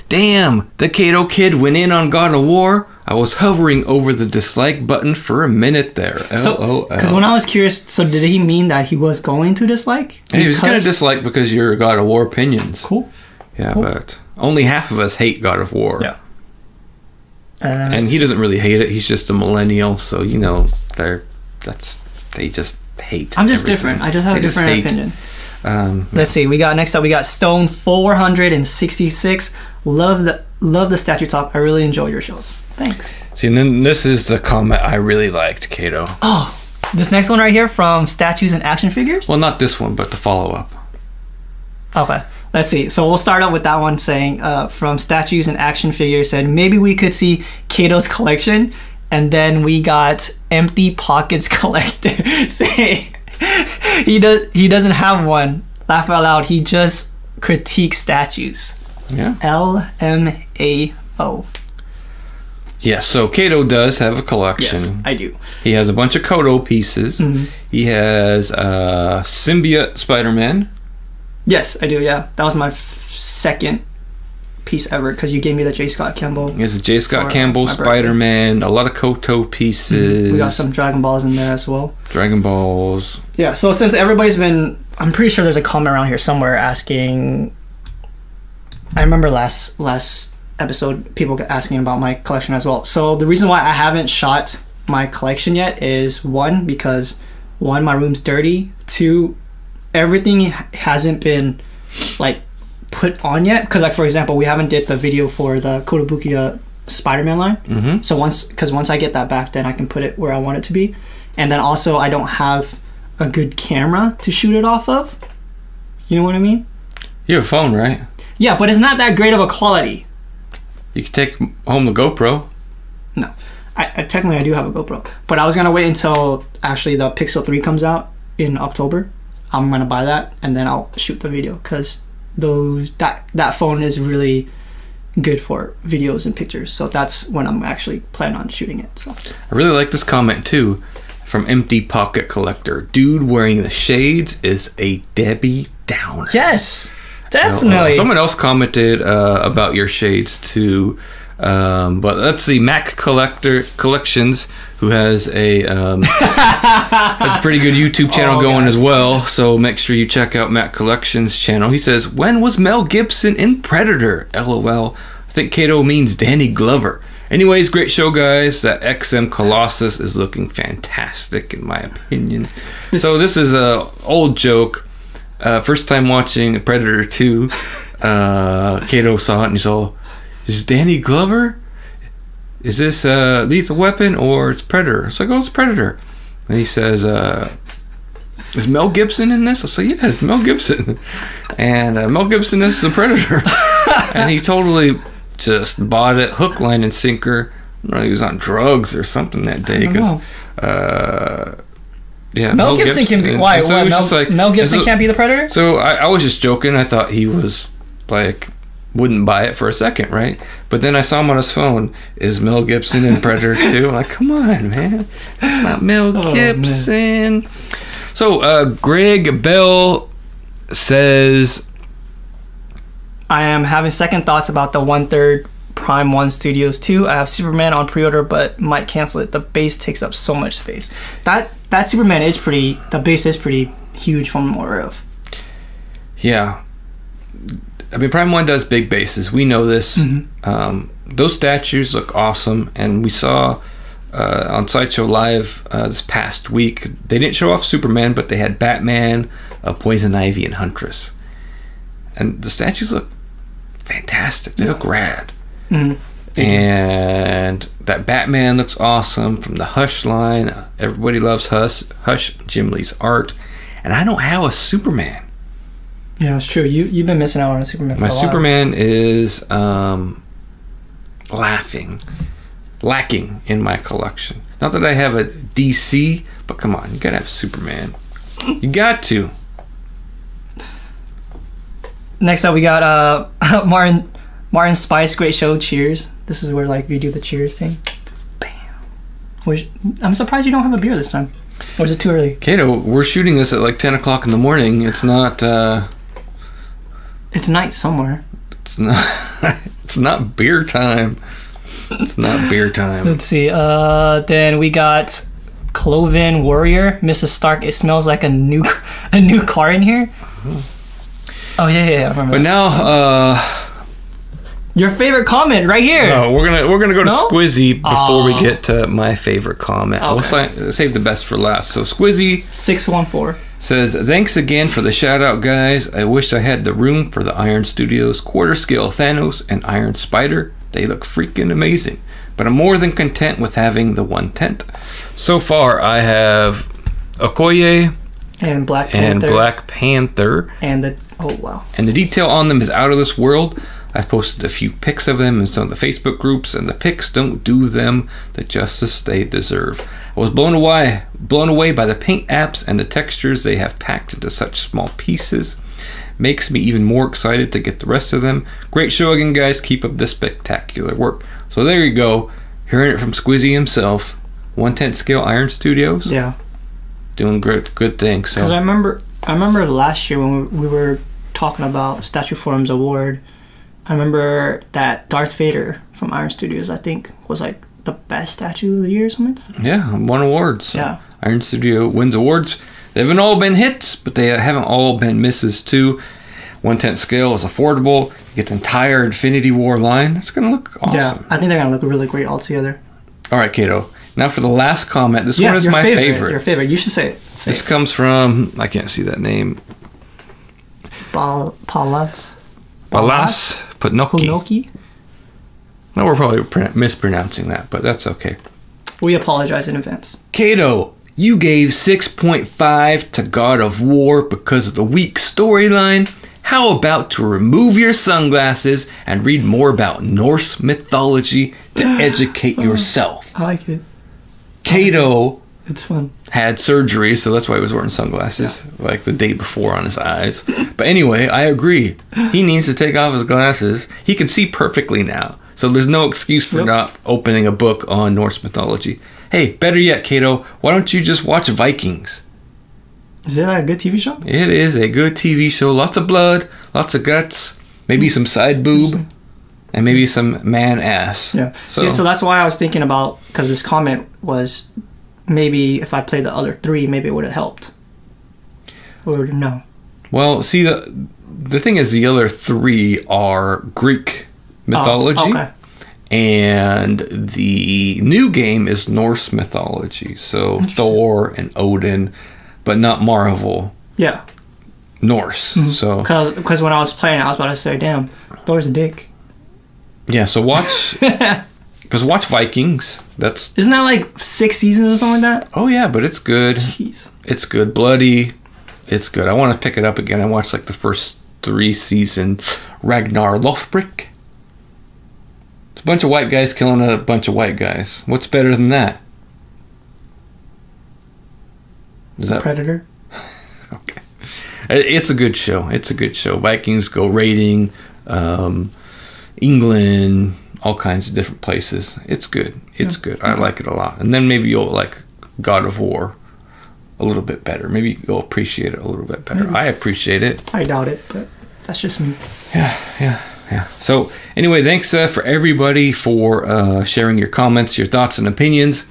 "Damn, the Cato kid went in on God of War. I was hovering over the dislike button for a minute there." LOL. Because when I was curious, so did he mean that he was going to dislike? Hey, he was gonna dislike because your God of War opinions. Cool. Yeah, cool. but only half of us hate God of War. Yeah. And he doesn't really hate it. He's just a millennial, so you know they just hate. I'm just everything. different. I just have a different opinion. Let's see. Next up we got Stone 466. Love the statue talk. I really enjoy your shows. Thanks. See, and then this is the comment I really liked, Cato. Oh, this next one right here from Statues and Action Figures? Well, not this one, but the follow-up. Okay. Let's see. So we'll start out with that one saying, from Statues and Action Figures said, maybe we could see Cato's collection. And then we got Empty Pockets Collector saying he doesn't have one. Laugh out loud. He just critiques statues. Yeah. LMAO. Yes, so Cato does have a collection. Yes, I do. He has a bunch of Kodo pieces. Mm-hmm. He has Symbiote Spider-Man. Yes, I do, yeah. That was my second piece ever because you gave me the J. Scott Campbell. He has a J. Scott Campbell Spider-Man, a lot of Koto pieces. Mm-hmm. We got some Dragon Balls in there as well. Dragon Balls. Yeah, so since everybody's been... I'm pretty sure there's a comment around here somewhere asking... I remember last episode, people asking about my collection as well. So the reason why I haven't shot my collection yet is because my room's dirty. 2, everything hasn't been like put on yet. Because like for example, we haven't did the video for the Kotobukiya Spider-Man line. Mm-hmm. So once I get that back, then I can put it where I want it to be. And then also I don't have a good camera to shoot it off of. You know what I mean? You have a phone, right? Yeah, but it's not that great of a quality. You can take home the GoPro. No. I technically do have a GoPro. But I was going to wait until actually the Pixel 3 comes out in October. I'm going to buy that and then I'll shoot the video because that phone is really good for videos and pictures. So that's when I'm actually planning on shooting it. So I really like this comment too from Empty Pocket Collector. Dude wearing the shades is a Debbie Downer. Yes. Definitely. Someone else commented about your shades too. But let's see, Mac Collections, who has a pretty good YouTube channel going as well. So make sure you check out Mac Collections' channel. He says, when was Mel Gibson in Predator? LOL. I think Kato means Danny Glover. Anyways, great show, guys. That XM Colossus is looking fantastic, in my opinion. So this is a old joke. First time watching Predator 2, Kato saw it and he saw, is Danny Glover? Is this Lethal Weapon or it's Predator? It's like, oh, it's Predator. And he says, is Mel Gibson in this? I say, yeah, it's Mel Gibson. And Mel Gibson is a Predator. And he totally just bought it hook, line, and sinker. I don't know, he was on drugs or something that day. Because, yeah, Mel Gibson can be. Why? So Mel Gibson can't be the Predator? So I was just joking. I thought he was like, wouldn't buy it for a second, right? But then I saw him on his phone. Is Mel Gibson in Predator 2? I'm like, come on, man. That's not Mel Gibson. Man. So Greg Bell says, I am having second thoughts about the 1/3 Prime 1 Studios 2. I have Superman on pre-order, but might cancel it. The base takes up so much space. That Superman is pretty. The base is pretty huge from what we're of. Yeah. I mean, Prime 1 does big bases. We know this. Those statues look awesome. And we saw on Sideshow Live this past week, they didn't show off Superman, but they had Batman, Poison Ivy, and Huntress. And the statues look fantastic. They look rad. And that Batman looks awesome from the Hush line. Everybody loves Hush, Jim Lee's art. And I don't have a Superman. Yeah, it's true. You've been missing out on a Superman for a while. My Superman is lacking in my collection. Not that I have a DC, but come on, you gotta have Superman. You got to. Next up, we got Martin Spice. Great show. Cheers. This is where like we do the cheers thing. Bam. I'm surprised you don't have a beer this time. Or is it too early? Kato, we're shooting this at like 10 o'clock in the morning. It's not. It's night somewhere. It's not. It's not beer time. It's not beer time. Let's see. Then we got Cloven Warrior, Mrs. Stark. It smells like a new car in here. Oh yeah, I remember. But now, your favorite comment right here. No, we're gonna go to Squizzy before we get to my favorite comment. Okay. We'll save the best for last. So Squizzy 614 says, thanks again for the shout out, guys. I wish I had the room for the Iron Studios quarter scale Thanos and Iron Spider. They look freaking amazing. But I'm more than content with having the 1/10. So far, I have Okoye and Black Panther. And the And the detail on them is out of this world. I've posted a few pics of them in some of the Facebook groups, and the pics don't do them the justice they deserve. I was blown away by the paint apps and the textures they have packed into such small pieces. Makes me even more excited to get the rest of them. Great show again, guys. Keep up the spectacular work. So there you go. Hearing it from Squizzy himself. 1/10 scale Iron Studios. Yeah. Doing good things. So. Because I remember last year when we were talking about Statue Forum's award. I remember that Darth Vader from Iron Studios, I think, was like the best statue of the year or something like that. Yeah, won awards. Yeah. Iron Studio wins awards. They haven't all been hits, but they haven't all been misses too. 1/10 scale is affordable. You get the entire Infinity War line. It's going to look awesome. Yeah, I think they're going to look really great all together. All right, Kato. Now for the last comment. This one is my favorite. Your favorite. You should say it. This comes from, I can't see that name. Palas Putnoki. No, we're probably mispronouncing that, but that's okay. We apologize in advance. Kato, you gave 6.5 to God of War because of the weak storyline. How about to remove your sunglasses and read more about Norse mythology to educate yourself? I like it. Kato It's fun. Had surgery, so that's why he was wearing sunglasses, like the day before on his eyes. But anyway, I agree. He needs to take off his glasses. He can see perfectly now, so there's no excuse for not opening a book on Norse mythology. Hey, better yet, Kato, why don't you just watch Vikings? Is that a good TV show? It is a good TV show. Lots of blood, lots of guts, maybe some side boob, and maybe some man ass. Yeah. So that's why I was thinking about, because this comment was maybe if I played the other 3, maybe it would have helped. Or no. Well, see, the thing is, the other 3 are Greek mythology. Oh, okay. And the new game is Norse mythology. So Thor and Odin, but not Marvel. Yeah. Norse. So because when I was playing, I was about to say, damn, Thor's a dick. Yeah, so watch Vikings. Isn't that like 6 seasons or something like that? Oh yeah, but it's good. Jeez. It's good. Bloody. It's good. I want to pick it up again. I watched like the first 3 seasons. Ragnar Lothbrok. It's a bunch of white guys killing a bunch of white guys. What's better than that? Is that Predator? Okay. It's a good show. It's a good show. Vikings go raiding, England, all kinds of different places. It's good. It's good. I like it a lot. And then maybe you'll like God of War a little bit better. Maybe you'll appreciate it a little bit better. Maybe. I appreciate it. I doubt it, but that's just me. Yeah. So anyway, thanks for everybody for sharing your comments, your thoughts, and opinions.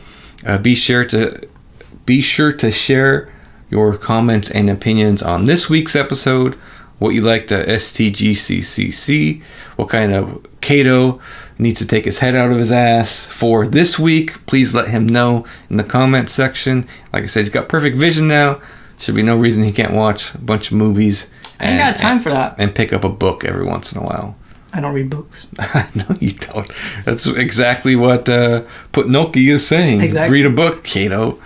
Be sure to share your comments and opinions on this week's episode. What you liked at STGCC. What kind of Kato needs to take his head out of his ass for this week. Please let him know in the comments section. Like I said, he's got perfect vision now. Should be no reason he can't watch a bunch of movies. I ain't got time for that. And pick up a book every once in a while. I don't read books. No, you don't. That's exactly what Putnoki is saying. Exactly. Read a book, Kato.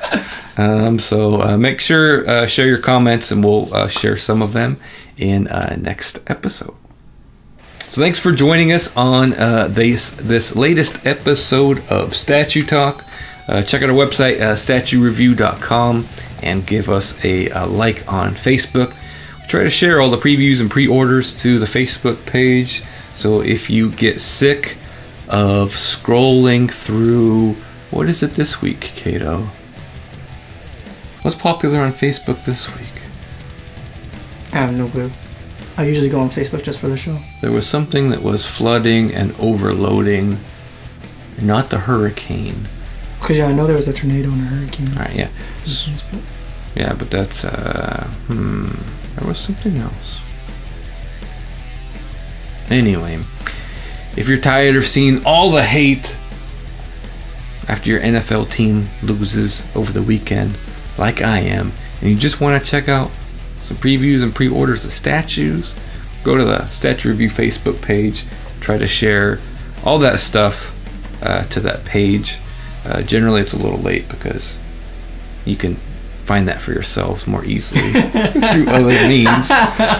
So make sure share your comments, and we'll share some of them in next episode. So thanks for joining us on this latest episode of Statue Talk. Check out our website, statuereview.com, and give us a like on Facebook. We try to share all the previews and pre-orders to the Facebook page. So if you get sick of scrolling through, what is it this week, Kato? What's popular on Facebook this week? I have no clue. I usually go on Facebook just for the show. There was something that was flooding and overloading. Not the hurricane. Because I know there was a tornado and a hurricane. All right, yeah. Yeah, but that's, there was something else. Anyway, if you're tired of seeing all the hate after your NFL team loses over the weekend, like I am, and you just want to check out some previews and pre-orders of statues, go to the Statue Review Facebook page, try to share all that stuff to that page. Generally it's a little late because you can find that for yourselves more easily through other means.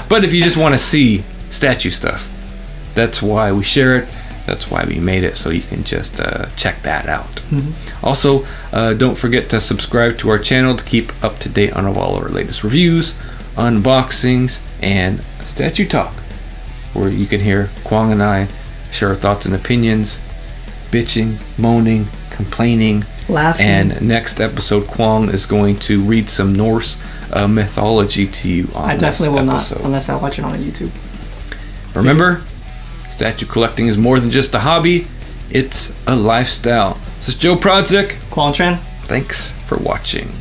But if you just want to see statue stuff, that's why we share it. That's why we made it, so you can just check that out. Mm-hmm. Also, don't forget to subscribe to our channel to keep up to date on all of our latest reviews, unboxings, and statue talk, where you can hear Kwong and I share our thoughts and opinions, bitching, moaning, complaining, laughing. And next episode, Kwong is going to read some Norse mythology to you on I definitely will episode. not, unless I watch it on YouTube. Remember, statue collecting is more than just a hobby, it's a lifestyle. This is Joe Prodzik. Kwong Tran. Thanks for watching.